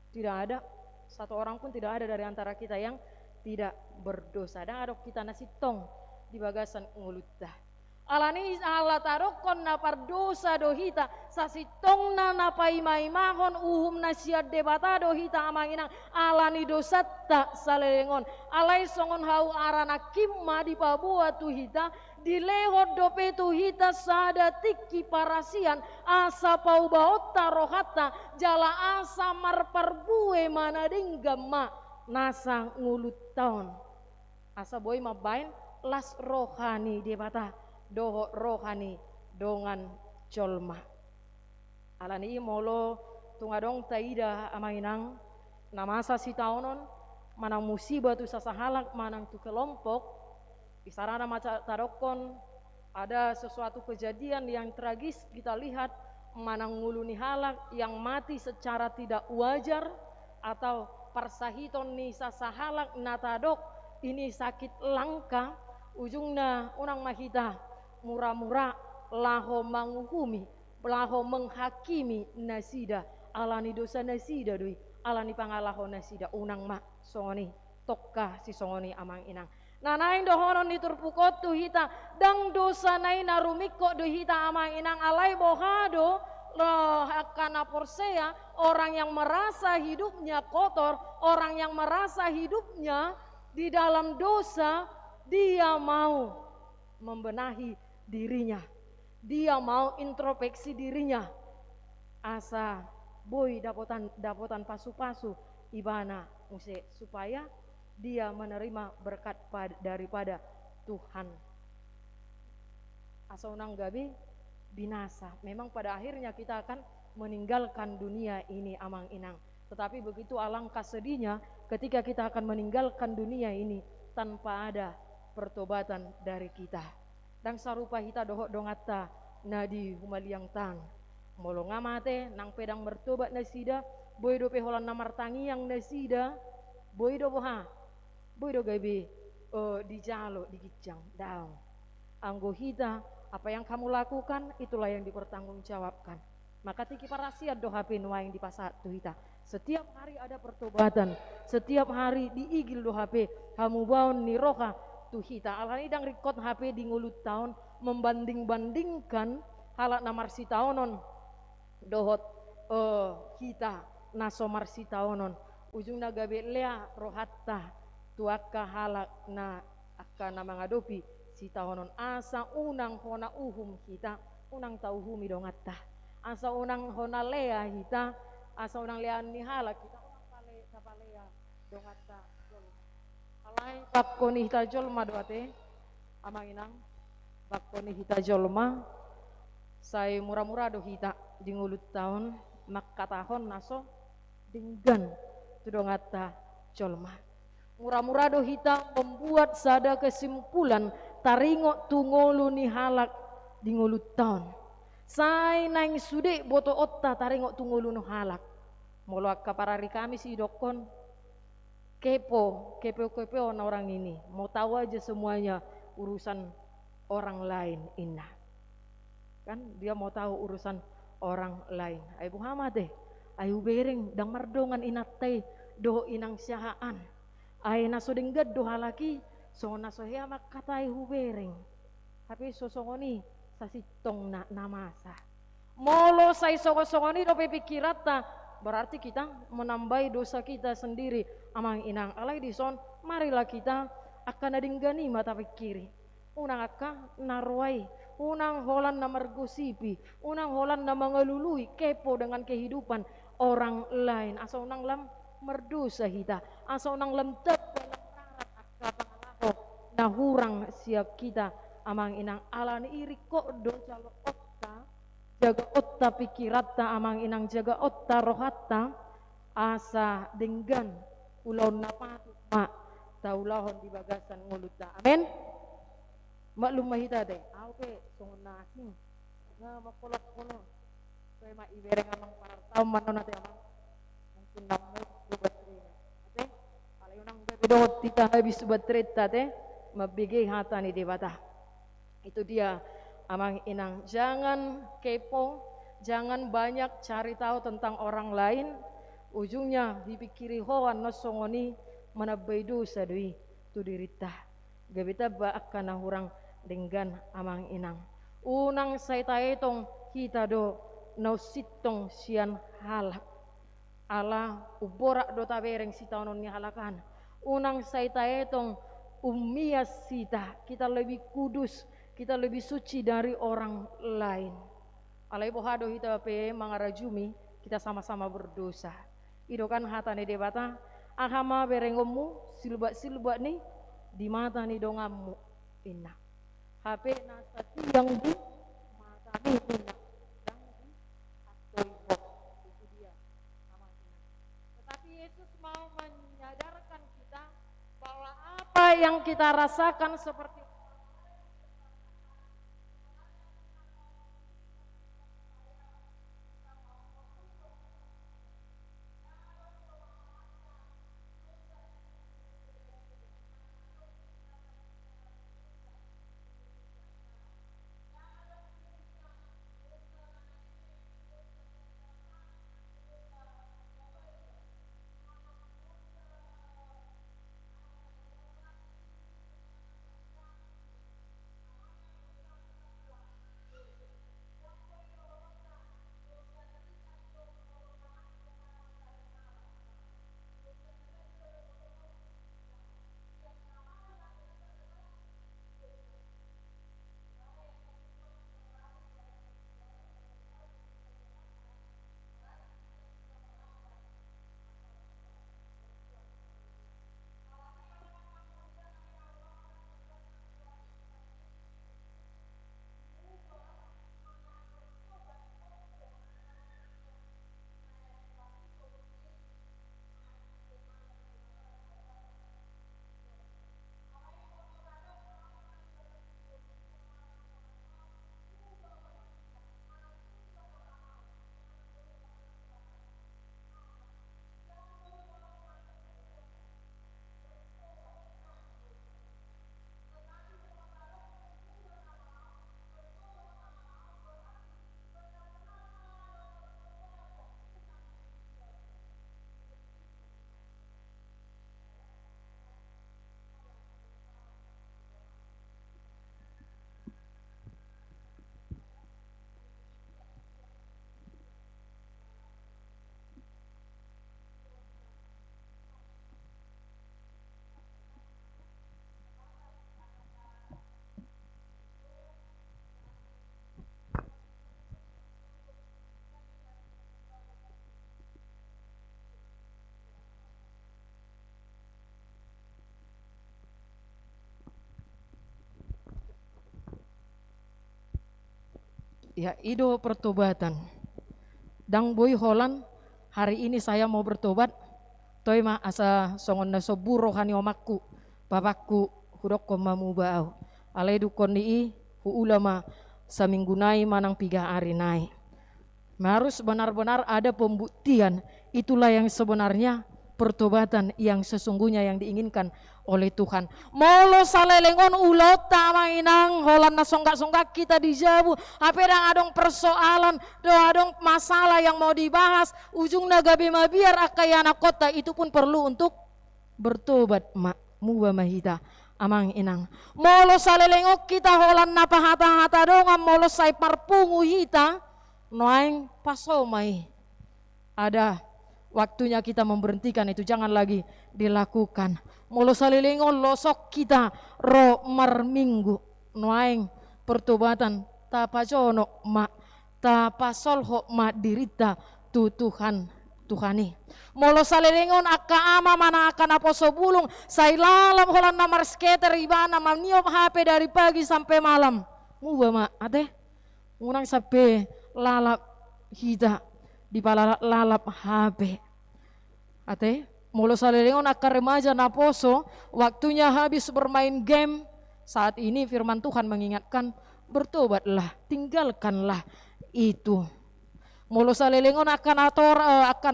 Tidak ada. Satu orang pun tidak ada dari antara kita yang tidak berdosa. Dan adok kita nasi tong di bagasan ngulutah. Alani Allah tarokon na pardosa dohita sasitong na napaimahon uhum na siya debata dohita amanginang alani dosa tak salengon alay songon hau arana kimma di pabua tuhita dilehot dope tuhita sada tiki parasian asa pau baot tarohata jala asa marparbue mana dinggama nasang ngulut taon asa boy mabain las rohani debata doho rohani dongan jolma alani molo tungadong taida amanginang namasa si taonon manang musibah tu sasahalak manang tu kelompok isarana maca tarokon ada sesuatu kejadian yang tragis kita lihat manang nguluni halak yang mati secara tidak wajar atau parsahiton ni sasahalak natadok ini sakit langka ujungna unang mahita murah-murah laho manguhumi laho menghakimi nasida alani dosa nasida dui alani pangalaho nasida unang mak songoni tokka si songoni amang inang nanain dohonon diturpukot tu hita dang dosa nai narumikko do hita amang inang alai bohado loh akan porsea orang yang merasa hidupnya kotor orang yang merasa hidupnya di dalam dosa dia mau membenahi dirinya, dia mau introspeksi dirinya. Asa boy dapotan pasu-pasu ibana muse supaya dia menerima berkat daripada Tuhan. Asa unang gabi binasa. Memang pada akhirnya kita akan meninggalkan dunia ini amang inang. Tetapi begitu alangkah sedihnya ketika kita akan meninggalkan dunia ini tanpa ada pertobatan dari kita. Dan sarupa hita dohok dongata nadi humaliang tang molo ngamate nang pedang mertobat nasida boy do peholan namar tangi yang nasida boy do boha boy do gabe di jalo di gijang daong anggo hita apa yang kamu lakukan itulah yang dipertanggungjawabkan maka tiki parasiat do HP nuaing di pasar tu hita setiap hari ada pertobatan setiap hari diigil do HP kamu baun ni roha tuhita alani dang record HP di ngulut tahun membanding-bandingkan halak namar si taonon dohot kita nasomar si taonon ujung gabe lea rohatta tuaka halak na akka na mangadopi si taonon asa unang hona uhum kita unang tauhumi dongatta asa unang hona lea kita asa unang lea ni halak kita unang kapalea dongatta alai bakkoni hita jolma doate amang inang bakkoni hita jolma sai murah-murah do hita di ngulut tahun makkatahon naso dinggan tu dongata jolma murah-murah do hita membuat sada kesimpulan taringo tungolu ni halak di ngulut tahun sai nang sude boto otta taringo tungolu no halak molo kaparari kami si dokon kepo na orang ini mau tahu aja semuanya urusan orang lain inna kan dia mau tahu urusan orang lain ay Muhammad ayu bereng dang mardongan inatte do inang syahaan ay nasodengget do halaki so nasohea makatai hu bereng tapi sosongoni sasitong na namasa molo sai songoni do pepikirata berarti kita menambahi dosa kita sendiri amang inang alai dison marilah kita akan adinggani mata pikiri unang akka narwai unang holan na margosipi unang holan na mangalului kepo dengan kehidupan orang lain asa unang lam merdosa hita asa unang lam tepelang rarat akka pangalaho na hurang siap kita amang inang alani iri kok do calo jaga otta pikiratta amang inang jaga otta rohatta asa denggan ulau napatu mak taulahon di bagasan nguluta amin maklum mahita deh auke songon naking na makolok kono so ma ibereng amang parartaw manon ate amang mungkin namu bubatri ate palayo nang bedo tita habis bubatri tate mabigay hata ni debata itu dia amang inang jangan kepo Jangan banyak cari tahu tentang orang lain, ujungnya dipikiri hoan no songoni mana baidu sadui tu dirita. Gabita ba akana hurang dengan amang inang. Unang say taetong kita do no sitong sian halak. Ala uborak do tabereng sitaonon ni halakan. Unang say taetong ummias sita, kita lebih kudus, kita lebih suci dari orang lain. Alai bohado hita pe mangarajumi, kita sama-sama berdosa. Idokan hatane debata, ahama berengomu silbat nih di mata nih dongamu inna. HP nasa tiang di mata nih inna. Dan di atoi box itu dia sama inna. Tetapi Yesus mau menyadarkan kita bahwa apa yang kita rasakan seperti ya ido pertobatan. Dang boy holan, hari ini saya mau bertobat. Toy ma asa songon na soburo hani omakku, bapakku hudok ko mamubao. Alai dukon ni hu ulama saminggunai manang 3 hari nai. Harus benar-benar ada pembuktian, itulah yang sebenarnya pertobatan yang sesungguhnya yang diinginkan oleh Tuhan. Molo salelengon ulot tamainang holan na songgak-songgak kita dijabu. Apa dang adong persoalan, do adong masalah yang mau dibahas, ujungnya gabi mabiar akayana kota itu pun perlu untuk bertobat mak muba mahita amang inang. Molo salelengok kita holan na pahata-hata dongam molo say parpungu hita noaing pasomai. Ada waktunya kita memberhentikan itu, jangan lagi dilakukan. Molo salilingon losok kita ro marminggu noaing pertobatan ta pajono ma ta pasolho ma dirita tu Tuhani. Molo salilingon akka ama mana akan aposo bulung say lalam holan namar skater ibana maniop HP dari pagi sampai malam. Muba ma ate unang sampai lalap hita di pala lalap HP. Ate, molo salelengon akka remaja na poso, waktunya habis bermain game. Saat ini firman Tuhan mengingatkan, bertobatlah, tinggalkanlah itu. Molo salelengon akan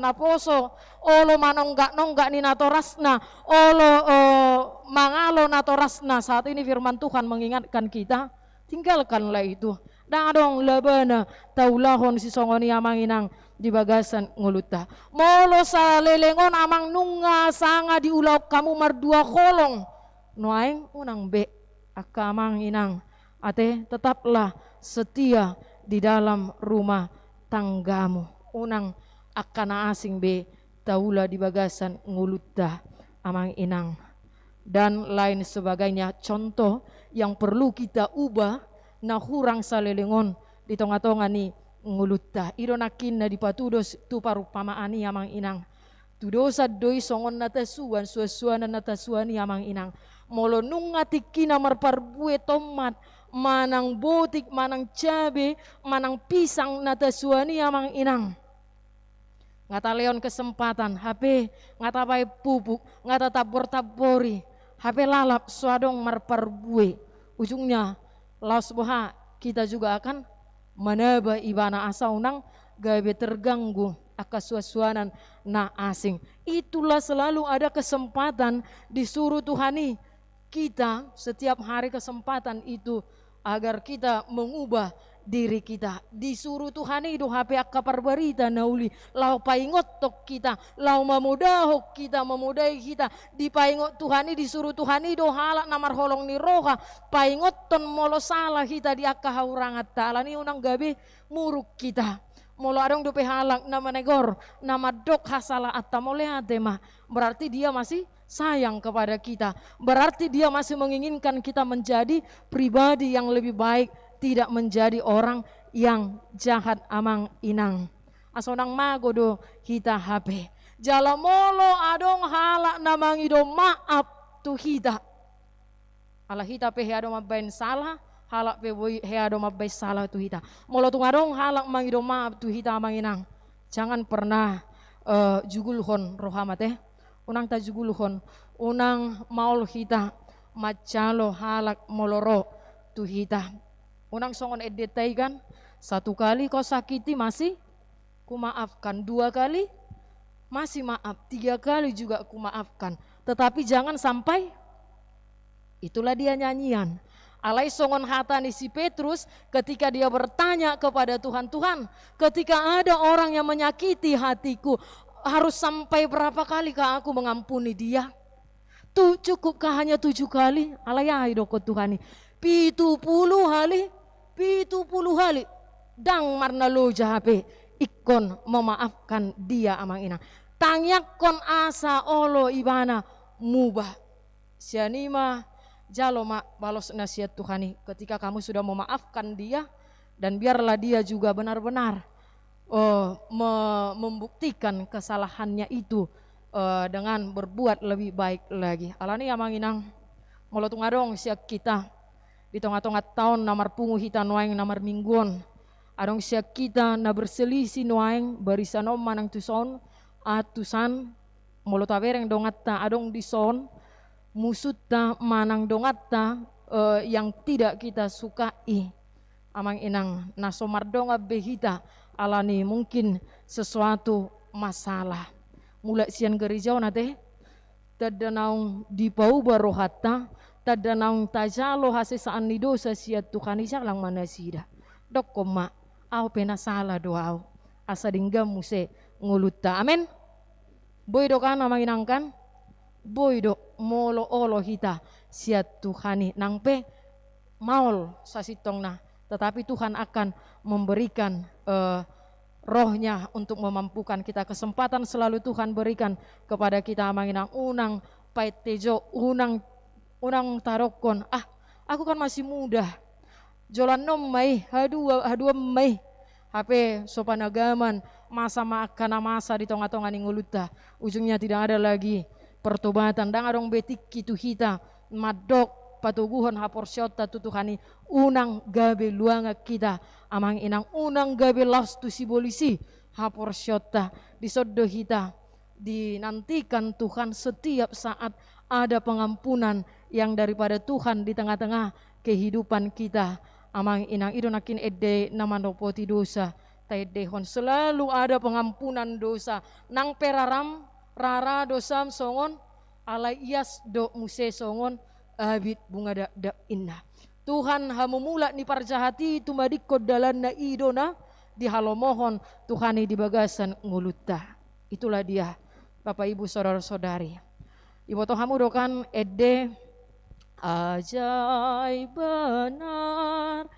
naposo, olo manonggak ni natorasna, olo mangalo natorasna. Saat ini firman Tuhan mengingatkan kita, tinggalkanlah itu. Dan adong labana taulahon si songoni amang inang di bagasan nguluta. Molo sa lelengon amang nunga sanga di ulau kamu mardua kolong. Nuaing unang be akamang inang ate tetaplah setia di dalam rumah tanggamu. Unang akana asing be taula di bagasan nguluta amang inang dan lain sebagainya. Contoh yang perlu kita ubah na hurang salelengon di tonga-tonga ni nguluta idonakin na di patudos tu parupamaani amang inang tu dosa doi songon natasuan suasuan natasuan ni amang inang molo nunga tikina marparbue tomat manang botik manang cabe manang pisang natasuan ni amang inang ngata leon kesempatan HP ngata pai pupuk ngata tabor-tabori HP lalap suadong marparbue ujungnya laos boha kita juga akan menaba ibana asa unang gabe terganggu akasuasuanan na asing. Itulah selalu ada kesempatan disuruh Tuhani kita setiap hari kesempatan itu agar kita mengubah diri kita. Disuruh Tuhani do HP akaparbarita nauli lau paingot tok kita lau mamudahok kita memudai kita dipaingot Tuhani disuruh Tuhani do halak namar holong ni roha paingot ton molo salah kita di akahaurangat ta'ala ni unang gabi muruk kita molo adong do halak nama negor nama dok hasala atta mole atema berarti dia masih sayang kepada kita berarti dia masih menginginkan kita menjadi pribadi yang lebih baik tidak menjadi orang yang jahat amang inang. Asonang magodo kita HP. Jala molo adong halak namang ido maaf tu hita. Ala hita pe heado mabain salah, halak pe heado mabain salah tu hita. Molo tu adong halak mang ido maaf tu hita amang inang. Jangan pernah jugulhon rohamate. Unang ta jugulhon, unang maul hita macalo halak moloro tu hita. Unang songon edetai kan, satu kali kau sakiti masih kumaafkan, dua kali masih maaf, tiga kali juga kumaafkan. Tetapi jangan sampai, itulah dia nyanyian. Alai songon hatani si Petrus ketika dia bertanya kepada Tuhan, Tuhan ketika ada orang yang menyakiti hatiku, harus sampai berapa kali kah aku mengampuni dia? Cukupkah hanya 7 kali? Alai doko Tuhani, 70 hali dang marna lo jahape ikon memaafkan dia amang inang tangyakon asa olo ibana mubah sianima jalo mak balos nasihat Tuhani ketika kamu sudah memaafkan dia dan biarlah dia juga benar-benar membuktikan kesalahannya itu dengan berbuat lebih baik lagi. Alani amang inang molotung adong siak kita di tengah-tengah tahun namar pungu hita nuaing namar mingguan adong siak kita na berselisih nuaing barisan manang tuson atusan molo tabereng dongatta adong dison musutta manang dongatta yang tidak kita sukai amang inang nasomar donga behita alani mungkin sesuatu masalah mulai sian gerijau nate tadanaung dipau barohatta tadanaung tajalo hasesaan ni dosa siat Tuhan lang manasida dok koma au pena salah doa asa dinggam muse nguluta amen boy do kan manginangkan boy do molo olo hita siat Tuhani nangpe maul sasitong na tetapi Tuhan akan memberikan rohnya untuk memampukan kita kesempatan selalu Tuhan berikan kepada kita manginang unang paitejo unang tarokon aku kan masih muda jolan nom mai hadua mai HP sopanagaman masa makana masa di tonga-tonga ninguluta ujungnya tidak ada lagi pertobatan dang adong betik kitu hita madok patuguhon hapor syota tutuhani unang gabe luanga kita amang inang unang gabe las tu si bolisi hapor syota disodo hita dinantikan Tuhan setiap saat ada pengampunan yang daripada Tuhan di tengah-tengah kehidupan kita amang inang idonakin ede namanopoti dosa taedehon selalu ada pengampunan dosa nang peraram rara dosam songon alai ias do muse songon abit bunga da inna Tuhan hamumula ni parjahati tumadikko dalan na idona di halomohon Tuhani di bagasan nguluta. Itulah dia Bapak Ibu saudara-saudari. Ibu tohamu dokan ede ajaib benar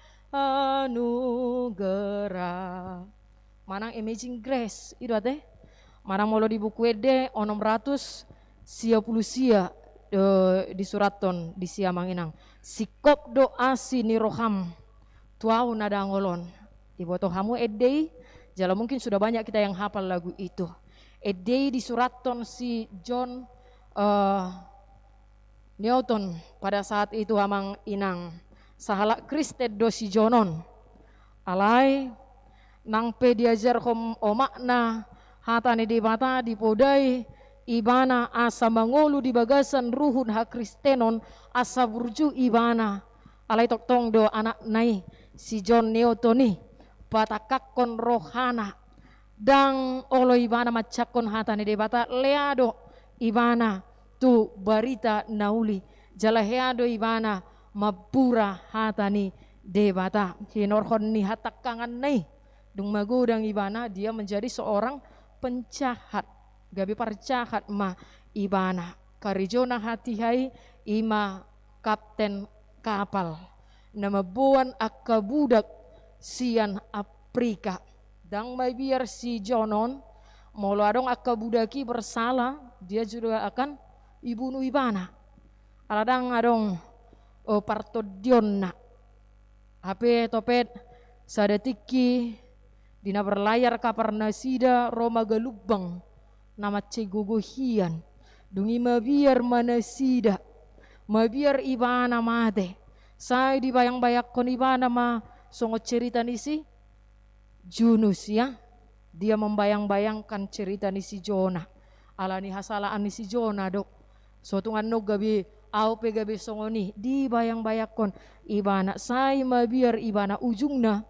anugerah. Manang Amazing Grace itu ate. Manang molo di buku ede 600 sia puluh sia di suraton di sia manginang. Sikop doa sini roham tuau nada ngolon. Ibu tohamu ede jala mungkin sudah banyak kita yang hafal lagu itu. Ede di suraton si John Newton pada saat itu amang inang sahala Kristen dosi jonon alai nang pe diajar kom omakna hatane di mata di podai ibana asa mangolu di bagasan ruhun ha Kristenon asa burju ibana alai toktong do anak nai si John Newtoni patakakon rohana dang olo ibana macakon hatane di mata leado ibana tu barita nauli jalaheado ibana mabura hatani debata hinorhon ni hatakangan nai dung magudang ibana dia menjadi seorang penjahat gabi parjahat ma ibana karijona hati hai ima kapten kapal nama buan akabudak sian Afrika dang may biar si Jonon molo adong akabudaki bersalah dia juga akan ibunuh ibana aladang adong partodionna HP topet sadetiki dina berlayar kapar nasida Roma galubang nama cegogohian dungi mabiar manasida mabiar ibana mate saya dibayang-bayak kon ibana ma songo cerita nisi Junus ya dia membayang-bayangkan cerita nisi Jona alani hasalaan nisi Jona dok sotungan no gabi au pe gabi songoni dibayang-bayakon ibana saya mabiar ibana ujungna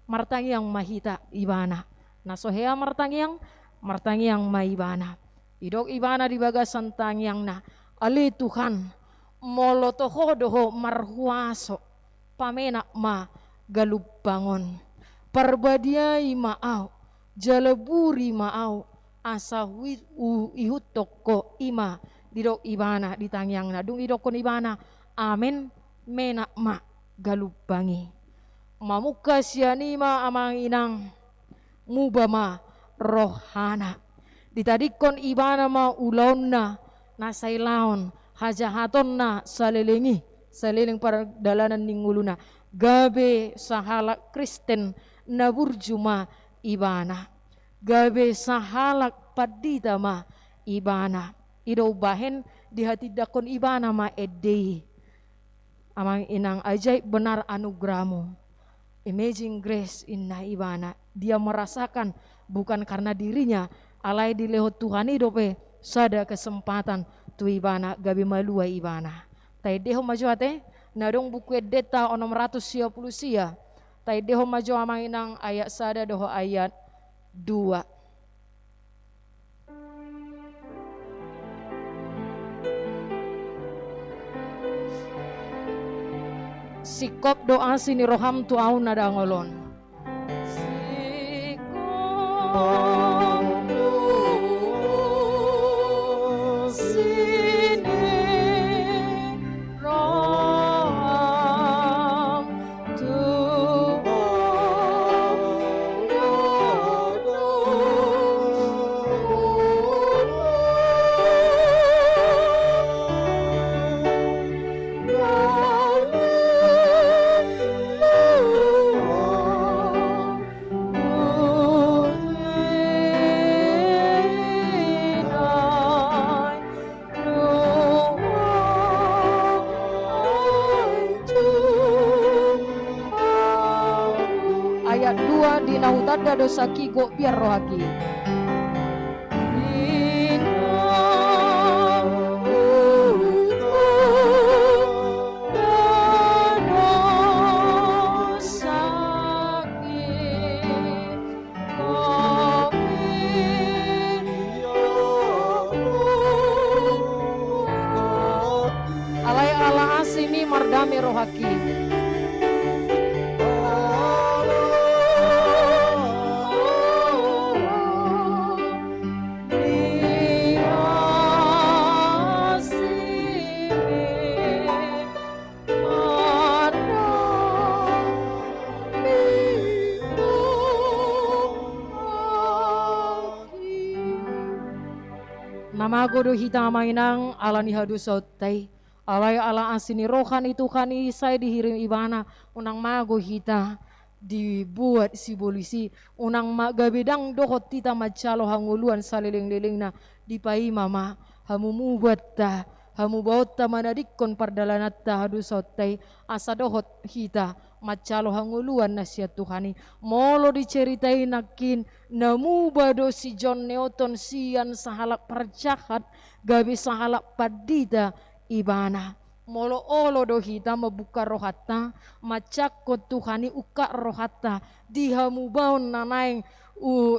martangiang mahita ibana nasohea martangiang maibana idok ibana di bagasan tangiang na ali Tuhan molotohodoho marhuaso pamena ma galubangon parbadiai maau jaleburi maau asa ihut toko ima didok ibana di tangiang na dung idok kon ibana amen mena ma galubangi mamuka sianima amang inang mubama rohana ditadikon ibana ma ulauna nasailaon hajahatonna saliling pardalanan ninguluna gabe sahala Kristen naburjuma ibana gabe sahalak padita ma ibana ido bahen di hati dakon ibana ma edei amang inang ajaib benar anugerahmu Amazing Grace inna ibana dia merasakan bukan karena dirinya alai di lehot Tuhan idope sada kesempatan tu ibana gabi malua ibana tai deho maju ate nadong buku deta 600 sia tai deho maju amang inang ayat sada doho ayat 2 sikop doa sini roham tu au nada ngolon sikop doa sini roham tu ayat 2 di nautanda dosa kigo biar rohaki alai ala asimi mardami rohaki Namago do hita mainang alani hadu sautai. Alai ala asini rohani Tuhan isai dihirim ibana unang mago hita dibuat si polisi unang magabedang dohot tita macalo hanguluan saliling-liling na dipai mama hamu mubat ta hamu baut ta manadikon pardalanat ta hadu sautai asa dohot hita macalo hanguluan na siya Tuhani molo diceritai nakin namu bado si John Newton sian sahalak parjahat gabi sahalak padita ibana molo olo do hita mabuka rohata macakot Tuhani uka rohata dihamu baun nanaing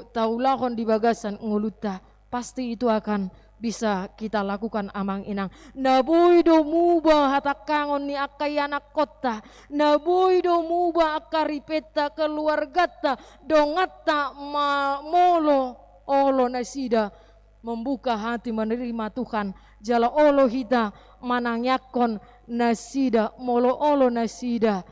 taulahon di bagasan nguluta pasti itu akan bisa kita lakukan amang inang naboy do muba hatakangon ni akayana kota naboy do muba akaripeta keluargata dongata molo olo nasida membuka hati menerima Tuhan jala olo hita manangyakon nasida molo olo nasida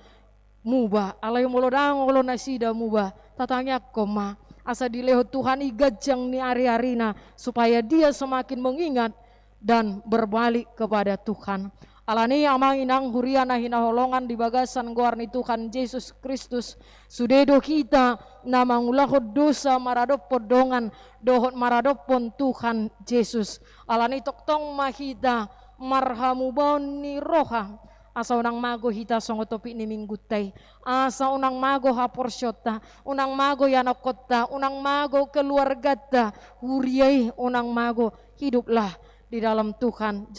muba alay molo dang olo nasida muba tatangyak koma asa dileho Tuhan igajang ni ari-arina supaya dia semakin mengingat dan berbalik kepada Tuhan. Alani amang inang huriana hinaholongan di bagasan guarni Tuhan Yesus Kristus sudedo kita namangulahod dosa maradop podongan dohot maradopon Tuhan Yesus. Alani toktong mahita marhamu baun ni roha asa unang mago hita songotopi ni minggutay asa unang mago haporsyota unang mago yanokota unang mago keluargata huriay unang mago hiduplah di dalam Tuhan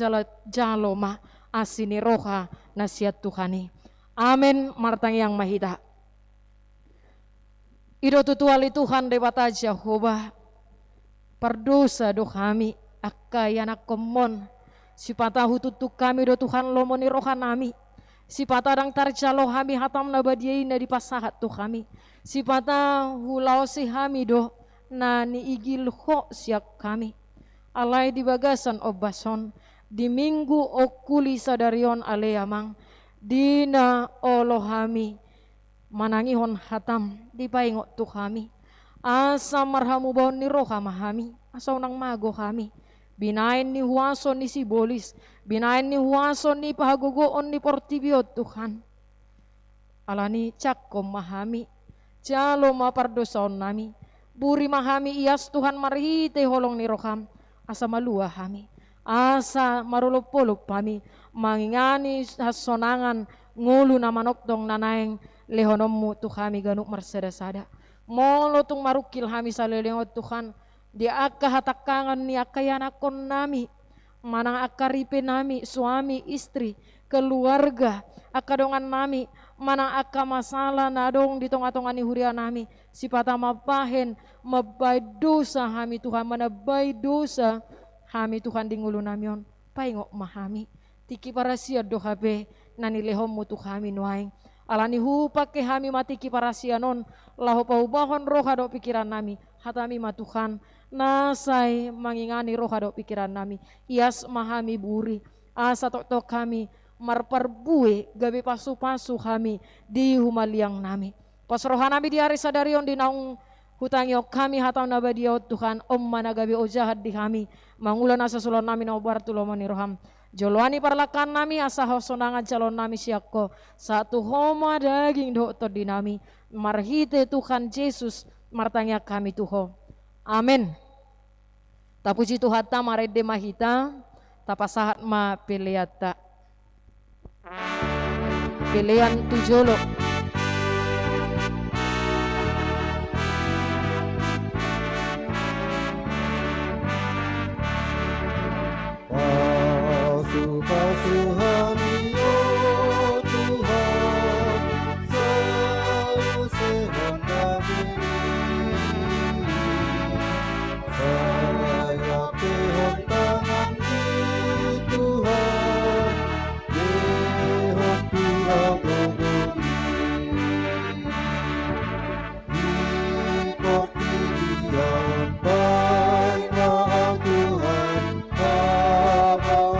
jaloma asini roha nasihat Tuhani amin martang yang mahita ido tutuali Tuhan debata Jehovah perdosa do kami akayanak komon sipata hututuk kami do Tuhan lomoni roha nami sipata dang tarcalo kami hatam nabadiai na di pasahat tu kami sipata hulau si kami do na ni igil ho siak kami alai di bagasan obason di minggu okuli sadarion aleamang dina olo kami manangihon hatam di paingok tu kami asa marhamu baon ni roha mahami asa unang mago kami binain ni huason ni sibolis, binain ni huason ni pahagogoon ni portibiot Tuhan. Alani cakkom mahami, calo mapardosaon nami, buri mahami ias Tuhan marhite holong ni roham, asa malua kami, asa marulop-pulop kami, mangingani hasonangan ngulu na manoktong nanaeng lehonommu Tuhami ganuk marsada-sada. Molo tung marukil kami sa lelengot Tuhan, di akka hatakangan ni akayanakon nami manang akaripe nami suami istri keluarga akadongan nami manang akka masalah nadong di tonga-tonga ni huria nami sipata mapahen mabay dosa kami Tuhan manabay dosa kami Tuhan di ngulu namion paingok mahami tiki parasia dohabe nani lehom mutu kami nuaing alani hupake kami matiki parasia non lahu paubahon roha do pikiran nami hatami ma Tuhan nasai mangingani roha do pikiran nami ias mahami buri asa tok kami marparbue gabe pasu-pasu kami di humaliang nami pas roha nami di hari sadarion di naung hutangyo kami hatam nabadio Tuhan mana gabe ojahat di kami mangulan asa sulon nami na ubartulomoni roham joloani parlakan nami asa hosonangan calon nami siakko satu homa daging dokter di nami marhite Tuhan Yesus martanya kami Tuho amin. Tapuji Tuhan ta marede mahita tapasahat ma peleata pelean tujolo Pasu-pasu kami oh Tuhan selalu sehendak saya pehon tangan di Tuhan pehon Tuhan berdiri ikut pilihan baiklah Tuhan kabar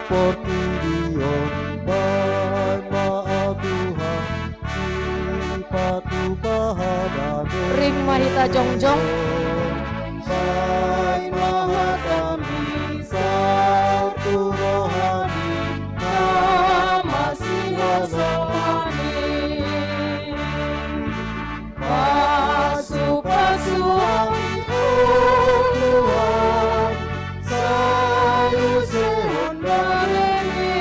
Portidion by maaf Tuhan di patu bahadane Ring mahita jongjong by mahatami satu rohani masih rohani pasu-pasu Tuhan sayu sehondani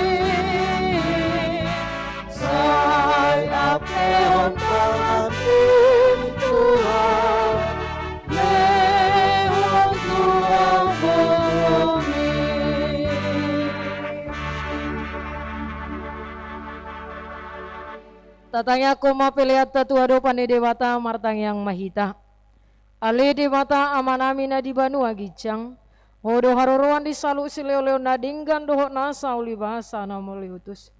saya peon tangan Tuhan lewat Tuhan bumi. Tatanya koma peliat tatua dopane dewata martang yang mahita. Ale dewata amanamina di banua gicang. Hodo haroroan di salu sileo-leo nadinggan dohok nasa uli bahasa namoli utus.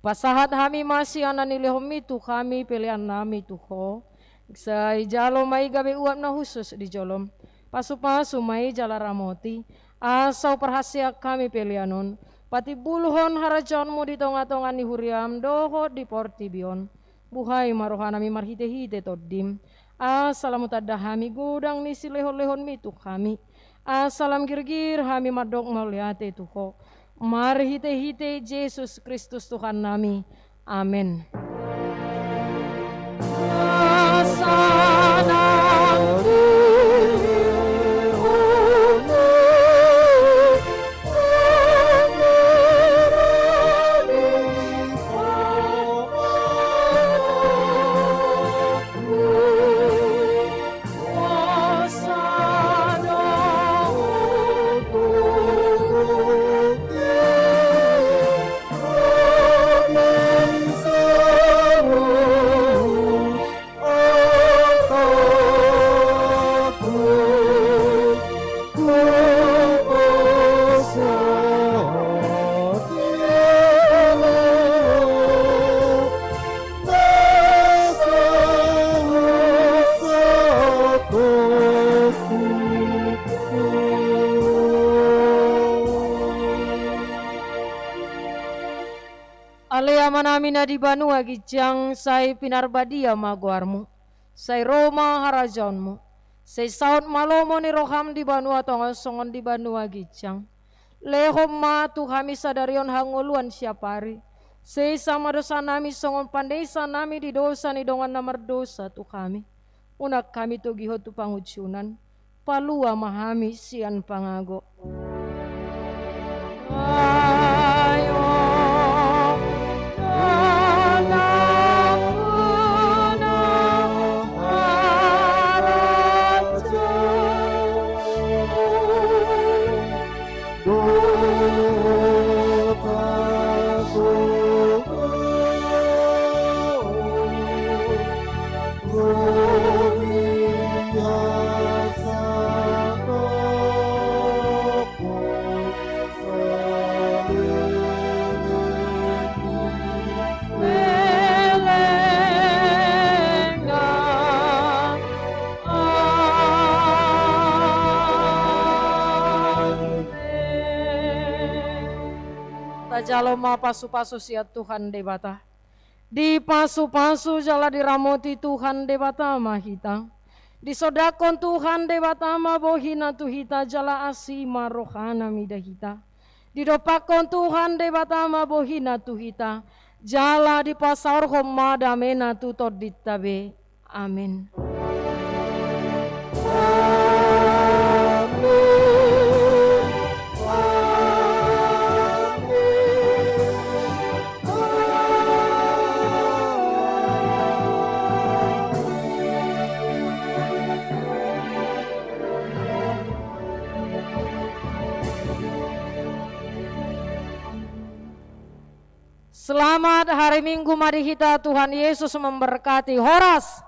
Pasahat hami masih anani lehomi tu kami pelian nami tuho. Sai jalo mai gabe uap na khusus di jolom. Pasu-pasu mai jala ramoti. Asau perhasiak kami pelianon. Pati bulhon harajonmu di tonga-tonga ni huriam doho di portibion. Buhai marohanami marhite-hite toddim. Assalamu tadahami gudang ni silehon-lehon mitu kami. Assalam girgir hami madok maliate tuho. Marhite-hite Yesus Kristus Tuhan nami. Amin. Ale amanamina di banua gijang sai pinarbadia maguarmu. Sai Roma harajonmu. Sai saut malomo ni roham di banua tongon songon di banua gijang. Lehom ma tu kami sadarion hangoluan siapari. Sai sama dosa nami songon pandesa nami di dosa ni dongan namar dosa tu kami. Unak kami tu giho tu pangucunan. Palua mahami sian pangago. Jaloma pasu-pasu siat Tuhan debata. Di pasu-pasu jala diramoti Tuhan debata mahita. Di sodakon Tuhan debata ma bohina tuhita jala asima rohana midahita. Di dopakon Tuhan debata ma bohina tuhita. Jala di pasar homa damena tutod ditabe. Amin. Selamat hari Minggu, mari kita Tuhan Yesus memberkati. Horas.